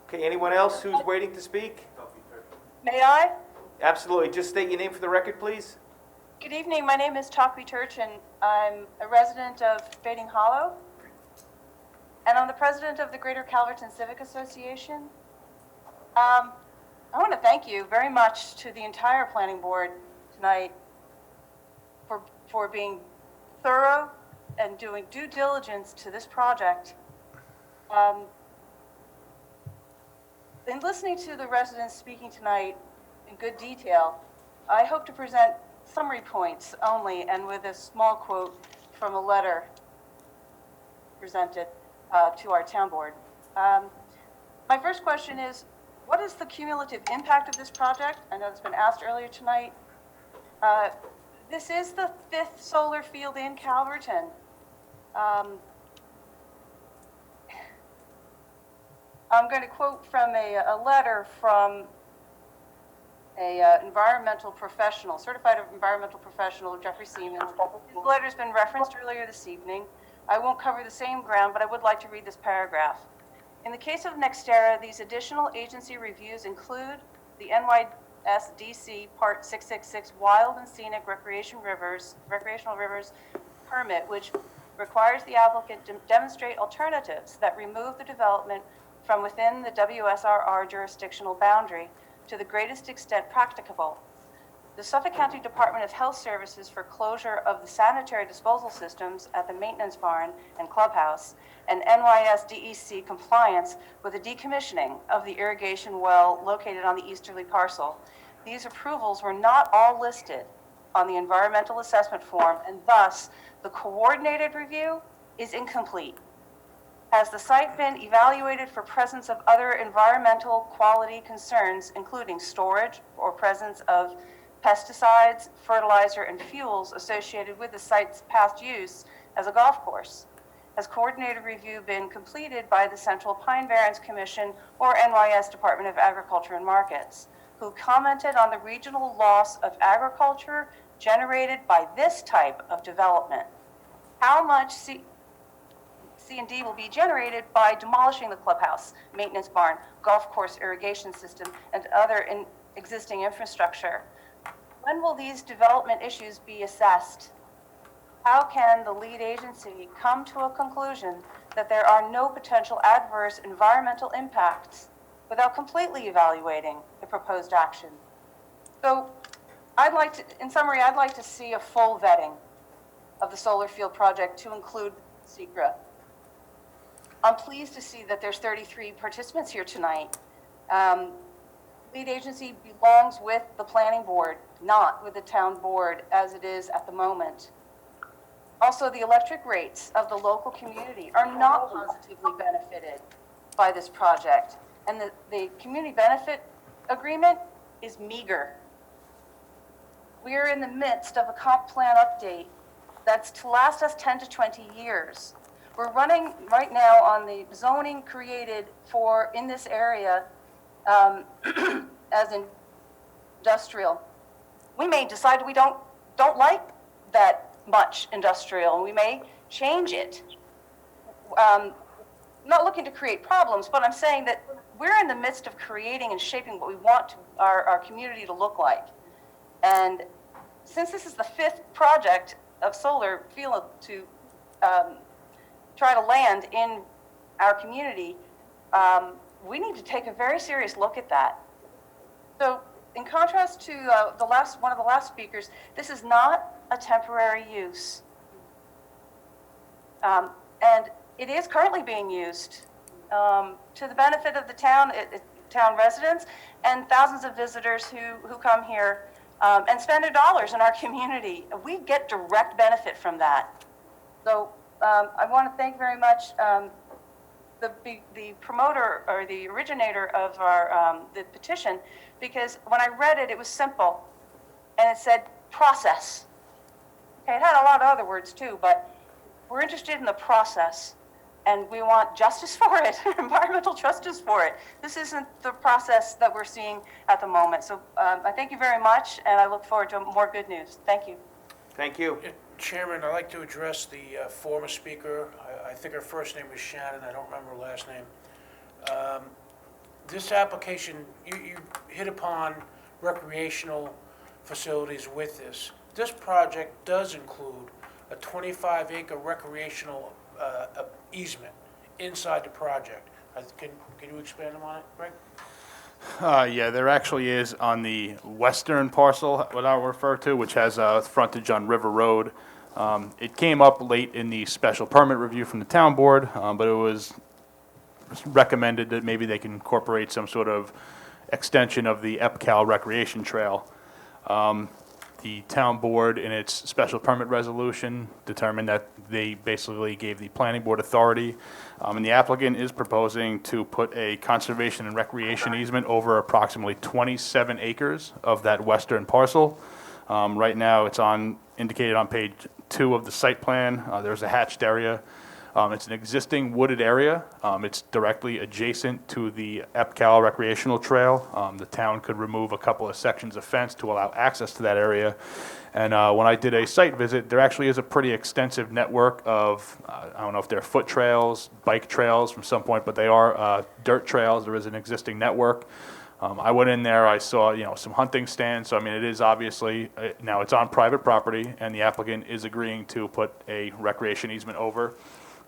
Okay, anyone else who's waiting to speak? May I? Absolutely. Just state your name for the record, please. Good evening. My name is Takwi Turch, and I'm a resident of Fading Hollow. And I'm the president of the Greater Calverton Civic Association. I want to thank you very much to the entire planning board tonight for being thorough and doing due diligence to this project. In listening to the residents speaking tonight in good detail, I hope to present summary points only, and with a small quote from a letter presented to our town board. My first question is, what is the cumulative impact of this project? I know it's been asked earlier tonight. This is the 5th solar field in Calverton. I'm going to quote from a letter from a environmental professional, certified environmental professional, Jeffrey Seaman. His letter's been referenced earlier this evening. I won't cover the same ground, but I would like to read this paragraph. In the case of NextEra, these additional agency reviews include the NYSDC Part 666 Wild and Scenic Recreational Rivers permit, which requires the applicant to demonstrate alternatives that remove the development from within the WSRR jurisdictional boundary to the greatest extent practicable. The Suffolk County Department of Health Services for closure of the sanitary disposal systems at the maintenance barn and clubhouse, and NYSDEC compliance with the decommissioning of the irrigation well located on the easterly parcel. These approvals were not all listed on the environmental assessment form, and thus the coordinated review is incomplete. Has the site been evaluated for presence of other environmental quality concerns, including storage or presence of pesticides, fertilizer, and fuels associated with the site's past use as a golf course? Has coordinated review been completed by the Central Pine Barrens Commission or NYS Department of Agriculture and Markets, who commented on the regional loss of agriculture generated by this type of development? How much C&D will be generated by demolishing the clubhouse, maintenance barn, golf course irrigation system, and other existing infrastructure? When will these development issues be assessed? How can the lead agency come to a conclusion that there are no potential adverse environmental impacts without completely evaluating the proposed action? So in summary, I'd like to see a full vetting of the solar field project to include SECRA. I'm pleased to see that there's 33 participants here tonight. Lead agency belongs with the planning board, not with the town board as it is at the moment. Also, the electric rates of the local community are not positively benefited by this project, and the community benefit agreement is meager. We are in the midst of a comp plan update that's to last us 10 to 20 years. We're running right now on the zoning created in this area as industrial. We may decide we don't like that much industrial, and we may change it. Not looking to create problems, but I'm saying that we're in the midst of creating and shaping what we want our community to look like. And since this is the 5th project of solar field to try to land in our community, we need to take a very serious look at that. So in contrast to one of the last speakers, this is not a temporary use. And it is currently being used to the benefit of the town residents and thousands of visitors who come here and spend their dollars in our community. We get direct benefit from that. So I want to thank very much the promoter or the originator of the petition, because when I read it, it was simple, and it said process. Okay, it had a lot of other words too, but we're interested in the process, and we want justice for it, environmental justice for it. This isn't the process that we're seeing at the moment. So I thank you very much, and I look forward to more good news. Thank you. Thank you. Chairman, I'd like to address the former speaker. I think her first name was Shannon, I don't remember her last name. This application, you hit upon recreational facilities with this. This project does include a 25-acre recreational easement inside the project. Can you expand on it, Greg? Yeah, there actually is on the western parcel, what I'll refer to, which has frontage on River Road. It came up late in the special permit review from the town board, but it was recommended that maybe they can incorporate some sort of extension of the EPCAL recreation trail. The town board, in its special permit resolution, determined that they basically gave the planning board authority, and the applicant is proposing to put a conservation and recreation easement over approximately 27 acres of that western parcel. Right now, it's indicated on page 2 of the site plan. There's a hatched area. It's an existing wooded area. It's directly adjacent to the EPCAL recreational trail. The town could remove a couple of sections of fence to allow access to that area. And when I did a site visit, there actually is a pretty extensive network of, I don't know if they're foot trails, bike trails from some point, but they are dirt trails. There is an existing network. I went in there, I saw, some hunting stands. So, I mean, it is obviously, now it's on private property, and the applicant is agreeing to put a recreation easement over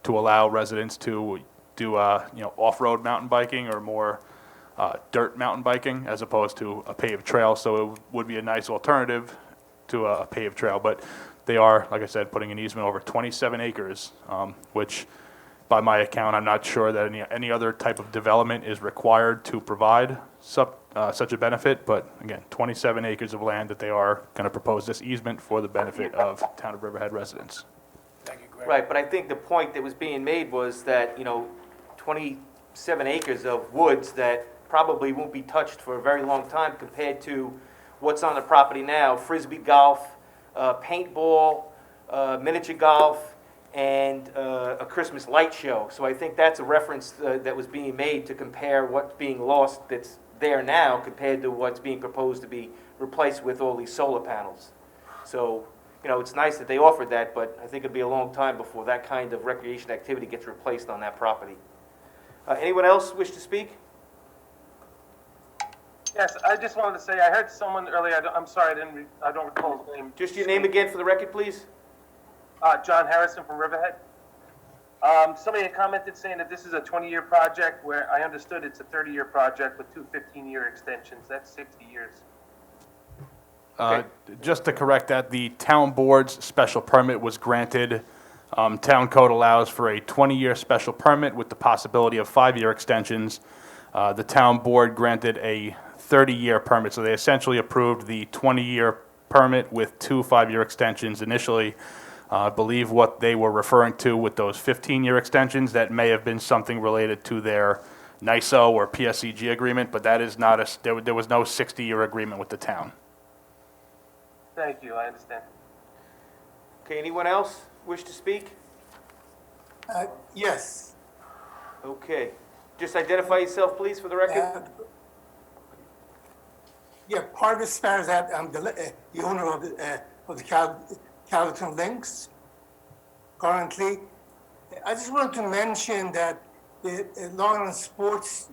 to allow residents to do, off-road mountain biking or more dirt mountain biking as opposed to a paved trail. So it would be a nice alternative to a paved trail. But they are, like I said, putting an easement over 27 acres, which by my account, I'm not sure that any other type of development is required to provide such a benefit. But again, 27 acres of land that they are going to propose this easement for the benefit of town of Riverhead residents. Right, but I think the point that was being made was that, 27 acres of woods that probably won't be touched for a very long time compared to what's on the property now, frisbee golf, paintball, miniature golf, and a Christmas light show. So I think that's a reference that was being made to compare what's being lost that's there now compared to what's being proposed to be replaced with all these solar panels. So, it's nice that they offered that, but I think it'll be a long time before that kind of recreation activity gets replaced on that property. Anyone else wish to speak? Yes, I just wanted to say, I heard someone earlier, I'm sorry, I don't recall his name. Just your name again for the record, please? John Harrison from Riverhead. Somebody had commented saying that this is a 20-year project, where I understood it's a 30-year project with 2 15-year extensions. That's 60 years. Just to correct that, the town board's special permit was granted. Town code allows for a 20-year special permit with the possibility of 5-year extensions. The town board granted a 30-year permit, so they essentially approved the 20-year permit with 2 5-year extensions initially. I believe what they were referring to with those 15-year extensions, that may have been something related to their NISO or PSEG agreement, but that is not there was no 60-year agreement with the town. Thank you, I understand. Okay, anyone else wish to speak? Yes. Okay. Just identify yourself, please, for the record. Parvis Sparzat, I'm the owner of the Calverton Links. Currently, I just wanted to mention that the Long Island Sports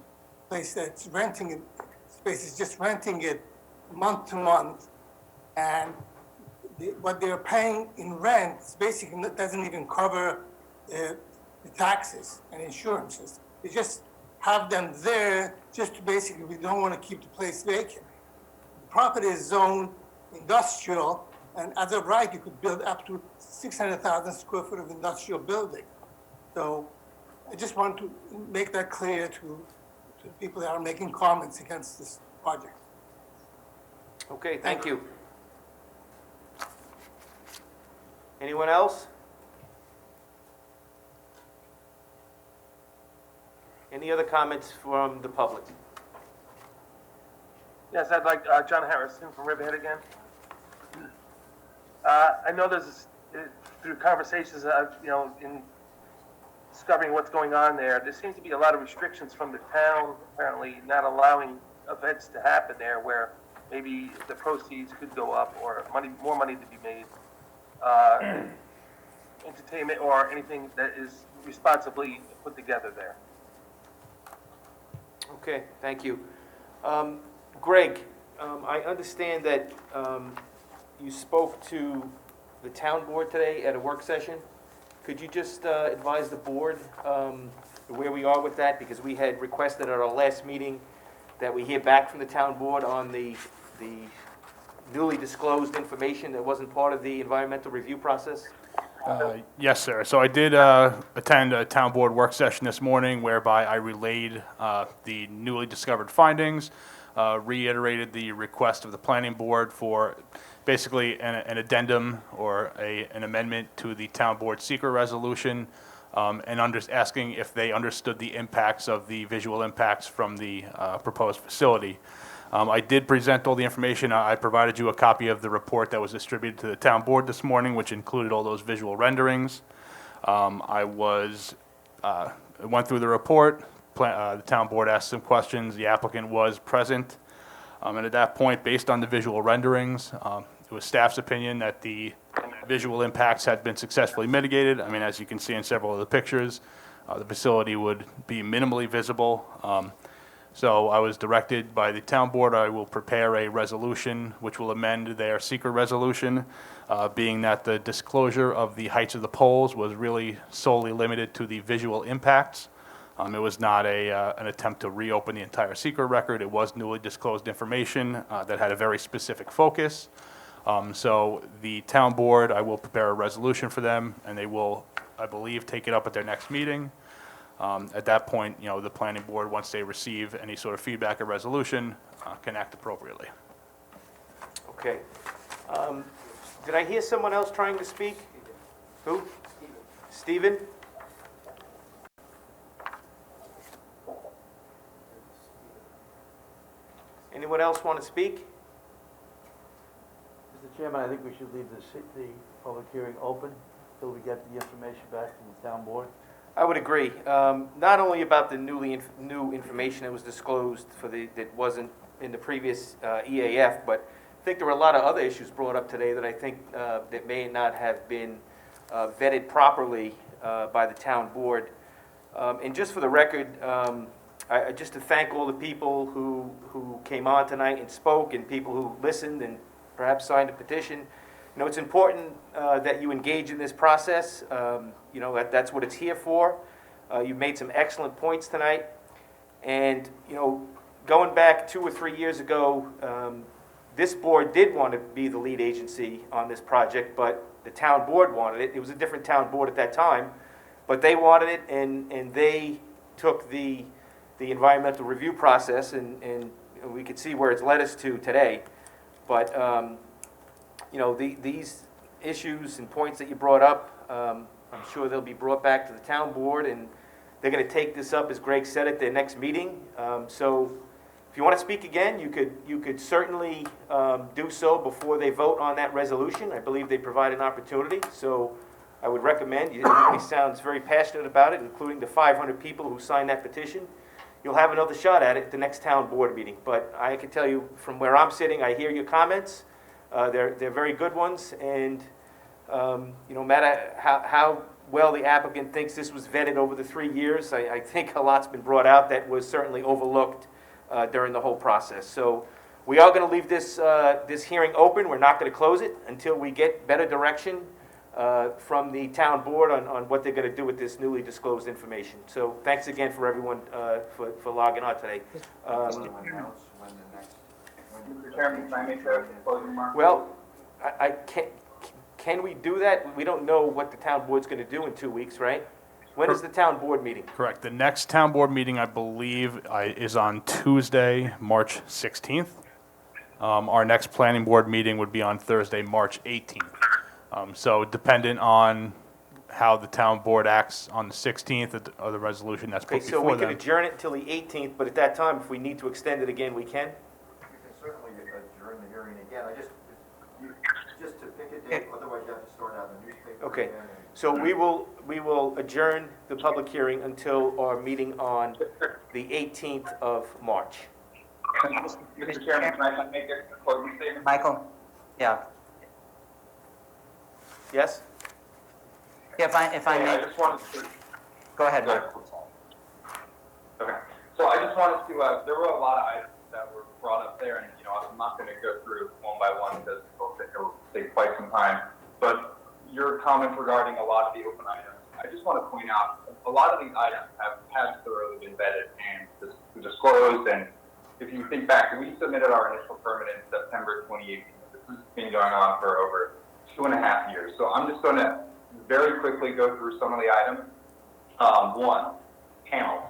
place that's renting it, space is just renting it month to month, and what they're paying in rent basically doesn't even cover the taxes and insurances. They just have them there just to basically, we don't want to keep the place vacant. The property is zoned industrial, and as of right, you could build up to 600,000 square foot of industrial building. So I just want to make that clear to people that are making comments against this project. Okay, thank you. Anyone else? Any other comments from the public? Yes, I'd like John Harrison from Riverhead again. I know there's through conversations I've, in discovering what's going on there seems to be a lot of restrictions from the town, apparently not allowing events to happen there where maybe the proceeds could go up or more money to be made. Entertainment or anything that is responsibly put together there. Okay, thank you. Greg, I understand that you spoke to the town board today at a work session. Could you just advise the board where we are with that? Because we had requested at our last meeting that we hear back from the town board on the newly disclosed information that wasn't part of the environmental review process. Yes, sir. So I did attend a town board work session this morning whereby I relayed the newly discovered findings, reiterated the request of the planning board for basically an addendum or an amendment to the town board secret resolution, and asking if they understood the impacts of the visual impacts from the proposed facility. I did present all the information. I provided you a copy of the report that was distributed to the town board this morning, which included all those visual renderings. I went through the report. The town board asked some questions. The applicant was present. And at that point, based on the visual renderings, it was staff's opinion that the visual impacts had been successfully mitigated. I mean, as you can see in several of the pictures, the facility would be minimally visible. So I was directed by the town board, I will prepare a resolution which will amend their secret resolution, being that the disclosure of the heights of the poles was really solely limited to the visual impacts. It was not an attempt to reopen the entire secret record. It was newly disclosed information that had a very specific focus. So the town board, I will prepare a resolution for them, and they will, I believe, take it up at their next meeting. At that point, the planning board, once they receive any sort of feedback or resolution, can act appropriately. Okay. Did I hear someone else trying to speak? Who? Stephen? Anyone else want to speak? Mr. Chairman, I think we should leave the public hearing open until we get the information back from the town board. I would agree. Not only about the new information that was disclosed that wasn't in the previous EAF, but I think there were a lot of other issues brought up today that I think that may not have been vetted properly by the town board. And just for the record, just to thank all the people who came on tonight and spoke, and people who listened and perhaps signed a petition. It's important that you engage in this process. That's what it's here for. You've made some excellent points tonight. And, going back 2 or 3 years ago, this board did want to be the lead agency on this project, but the town board wanted it. It was a different town board at that time, but they wanted it, and they took the environmental review process, and we could see where it's led us to today. But, these issues and points that you brought up, I'm sure they'll be brought back to the town board, and they're going to take this up, as Greg said, at their next meeting. So if you want to speak again, you could certainly do so before they vote on that resolution. I believe they provide an opportunity, so I would recommend. He sounds very passionate about it, including the 500 people who signed that petition. You'll have another shot at it at the next town board meeting. But I can tell you, from where I'm sitting, I hear your comments. They're very good ones, and no matter how well the applicant thinks this was vetted over the 3 years, I think a lot's been brought out that was certainly overlooked during the whole process. So we are going to leave this hearing open. We're not going to close it until we get better direction from the town board on what they're going to do with this newly disclosed information. So thanks again for everyone for logging on today. Mr. Chairman, can I make a closing remark? Well, I can't. Can we do that? We don't know what the town board's going to do in 2 weeks, right? When is the town board meeting? Correct. The next town board meeting, I believe, is on Tuesday, March 16th. Our next planning board meeting would be on Thursday, March 18th. So dependent on how the town board acts on the 16th of the resolution that's put Okay, so before we them. could adjourn it until the 18th, but at that time, if we need to extend it again, we can? You can certainly adjourn the hearing again. Just to pick a date, otherwise you have to start out in the newspaper. Okay, so we will adjourn the public hearing until our meeting on the 18th of March. Mr. Chairman, can I make a closing statement? Michael? Yeah. Yes? If I may, I just wanted to. go ahead, Go Mike. ahead. Okay, so I just wanted to, there were a lot of items that were brought up there, and, I'm not gonna go through one by one because it'll take quite some time. But your comments regarding a lot of the open items, I just want to point out, a lot of these items have thoroughly been vetted and disclosed, and if you think back, we submitted our initial permit in September 2018. This has been going on for over 2.5 years. So I'm just going to very quickly go through some of the items. One, panels.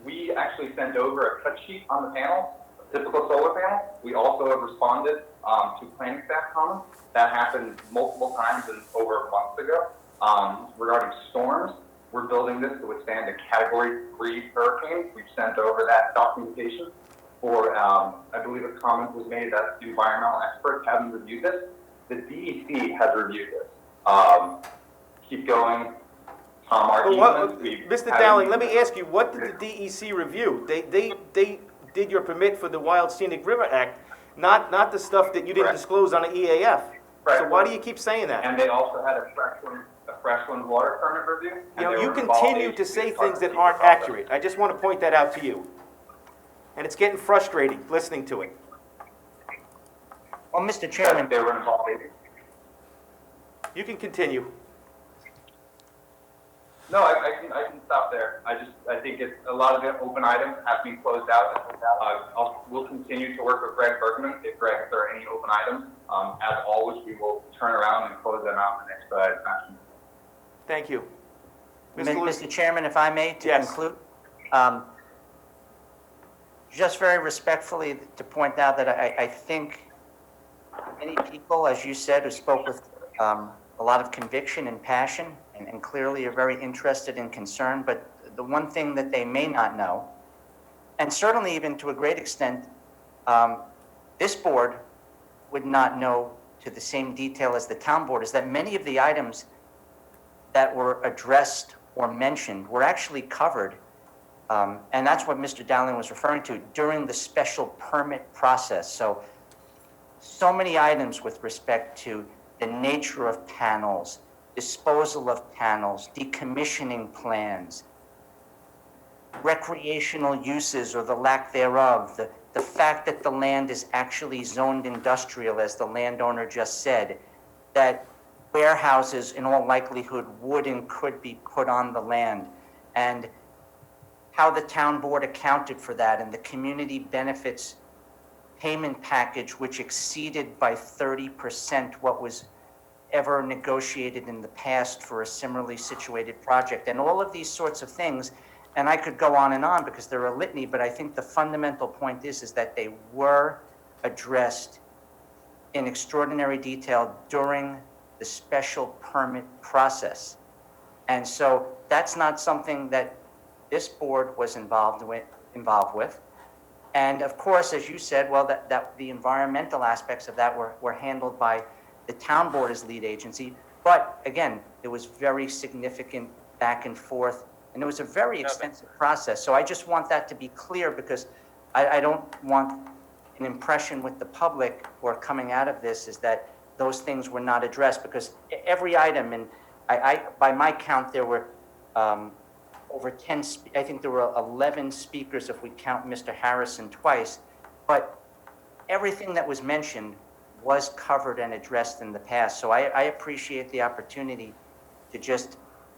We actually sent over a cut sheet on the panels, a typical solar panel. We also have responded to planning staff comments. That happened multiple times and over months ago. Regarding storms, we're building this to withstand a Category 3 hurricane. We've sent over that documentation. For, I believe a comment was made that the environmental experts haven't reviewed this. The DEC has reviewed this. Keep going. Mr. Dowling, let me ask you, what did the DEC review? They did your permit for the Wild Scenic River Act, not the stuff that you didn't disclose on the EAF. So why do you keep saying that? And they also had a freshland water permit review. You continue to say things that aren't accurate. I just want to point that out to you. And it's getting frustrating listening to it. Well, Mr. Chairman. They were involved. You can continue. No, I can stop there. I think it's a lot of the open items have been closed out. We'll continue to work with Greg Bergman if there are any open items. As always, we will turn around and close them out in the next fashion. Thank you. Mr. Chairman, if I may, to conclude. Just very respectfully to point out that I think many people, as you said, who spoke with a lot of conviction and passion and clearly are very interested and concerned, but the one thing that they may not know, and certainly even to a great extent, this board would not know to the same detail as the town board, is that many of the items that were addressed or mentioned were actually covered, and that's what Mr. Dowling was referring to, during the special permit process. So many items with respect to the nature of panels, disposal of panels, decommissioning plans, recreational uses or the lack thereof, the fact that the land is actually zoned industrial, as the landowner just said, that warehouses in all likelihood would and could be put on the land, and how the town board accounted for that, and the community benefits payment package, which exceeded by 30% what was ever negotiated in the past for a similarly situated project, and all of these sorts of things. And I could go on and on because they're a litany, but I think the fundamental point is that they were addressed in extraordinary detail during the special permit process. And so that's not something that this board was involved with. And of course, as you said, well, that the environmental aspects of that were handled by the town board as lead agency. But again, there was very significant back and forth, and it was a very extensive process. So I just want that to be clear, because I don't want an impression with the public who are coming out of this is that those things were not addressed, because every item, and by my count, there were over 10, I think there were 11 speakers if we count Mr. Harrison twice, but everything that was mentioned was covered and addressed in the past. So I appreciate the opportunity to just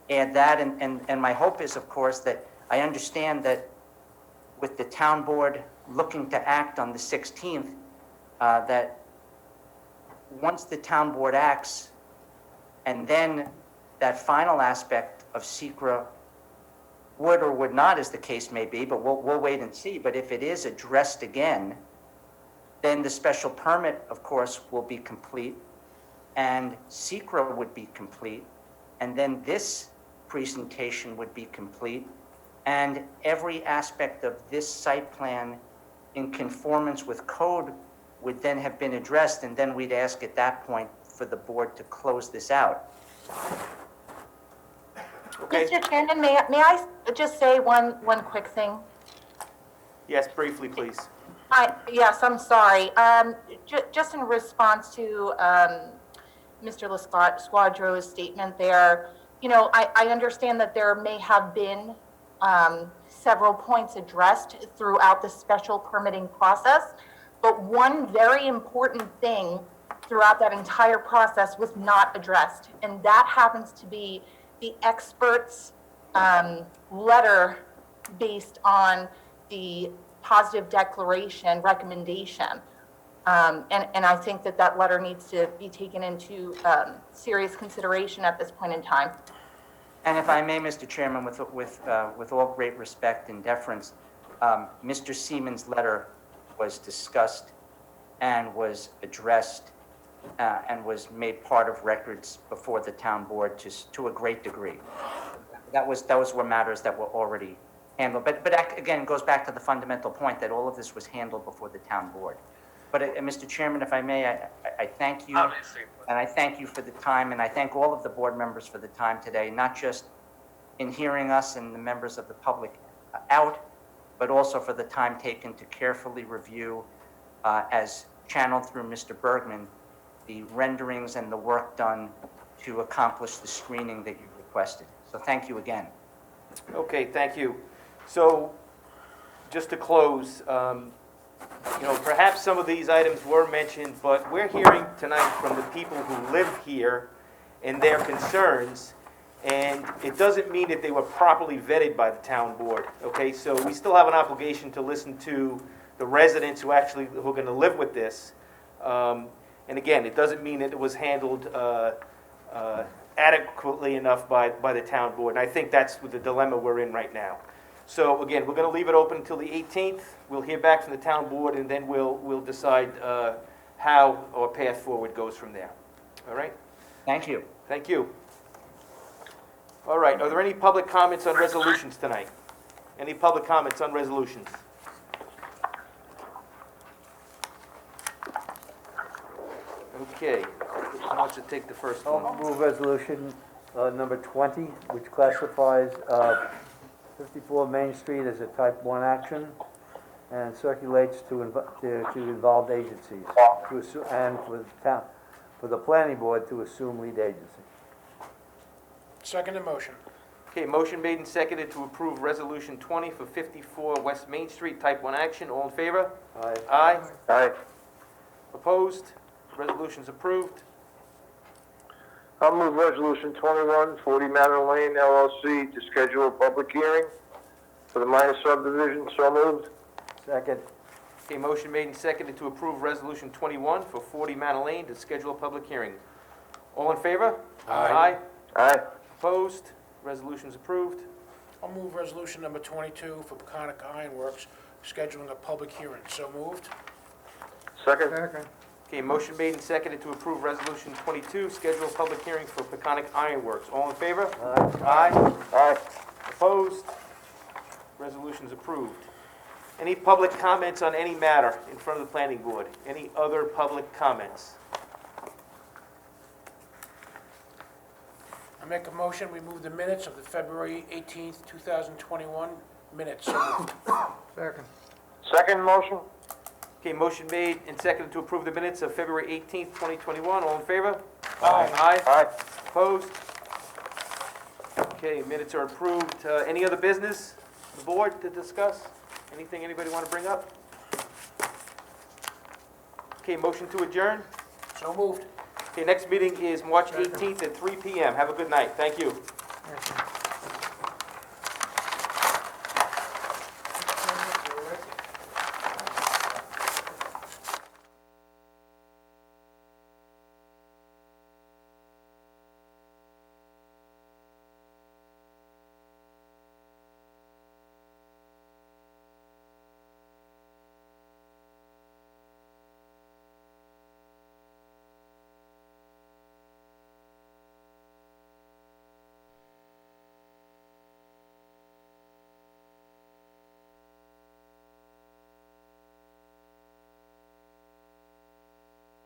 add that, and my hope is, of course, that I understand that with the town board looking to act on the 16th, that once the town board acts, and then that final aspect of SECRA would or would not, as the case may be, but we'll wait and see. But if it is addressed again, then the special permit, of course, will be complete, and SECRA would be complete, and then this presentation would be complete, and every aspect of this site plan in conformance with code would then have been addressed, and then we'd ask at that point for for the board to close this out. Okay, Mr. Chairman, may I just say one quick thing? yes, briefly, please. Yes, I'm sorry. Just in response to Mr. Squadro's statement there, you know, I understand that there may have been several points addressed throughout the special permitting process, but one very important thing throughout that entire process was not addressed, and that happens to be the expert's letter based on the positive declaration recommendation. And I think that letter needs to be taken into serious consideration at this point in time. And if I may, Mr. Chairman, with all great respect and deference, Mr. Seaman's letter was discussed and was addressed and was made part of records before the town board to a great degree. Those were matters that were already handled. But again, it goes back to the fundamental point that all of this was handled before the town board. But Mr. Chairman, if I may, I thank you, and I thank you for the time, and I thank all of the board members for the time today, not just in hearing us and the members of the public out, but also for the time taken to carefully review, as channeled through Mr. Bergman, the renderings and the work done to accomplish the screening that you requested. So thank you again. Okay, thank you. So, just to close, you know, perhaps some of these items were mentioned, but we're hearing tonight from the people who live here and their concerns, and it doesn't mean that they were properly vetted by the town board, okay? So we still have an obligation to listen to the residents who are going to live with this. And again, it doesn't mean that it was handled adequately enough by the town board, and I think that's the dilemma we're in right now. So again, we're going to leave it open until the 18th. We'll hear back from the town board, and then we'll decide how our path forward goes from there. All right? Thank you. Thank you. All right, are there any public comments on resolutions tonight? Any public comments on resolutions? Okay, who wants to take the first I'll one? move resolution number 20, which classifies 54 Main Street as a type 1 action and circulates to involved agencies and for the planning board to assume lead agency. Second motion. Okay, motion made and seconded to approve resolution 20 for 54 West Main Street, type 1 action. All in favor? Aye. Aye. Aye. Opposed? Resolution's approved. I'll move resolution 21, 40 Manor Lane LLC to schedule a public hearing for the minor subdivision. So moved. Second. Okay, motion made and seconded to approve resolution 21 for 40 Manor Lane to schedule a public hearing. All in favor? Aye. Aye. Opposed? Resolution's approved. I'll move resolution number 22 for Peconic Iron Works, scheduling a public hearing. So moved. Second. Okay, motion made and seconded to approve resolution 22, schedule a public hearing for Peconic Iron Works. All in favor? Aye. Aye. Opposed? Resolution's approved. Any public comments on any matter in front of the planning board? Any other public comments? I make a motion, we move the minutes of the February 18th, 2021 minutes. So moved. Second motion. Okay, motion made and seconded to approve the minutes of February 18th, 2021. All in favor? Aye. Aye. Opposed? Okay, minutes are approved. Any other business, the board, to discuss? Anything anybody want to bring up? Okay, motion to adjourn? So moved. Okay, next meeting is March 18th at 3 p.m. Have a good night. Thank you.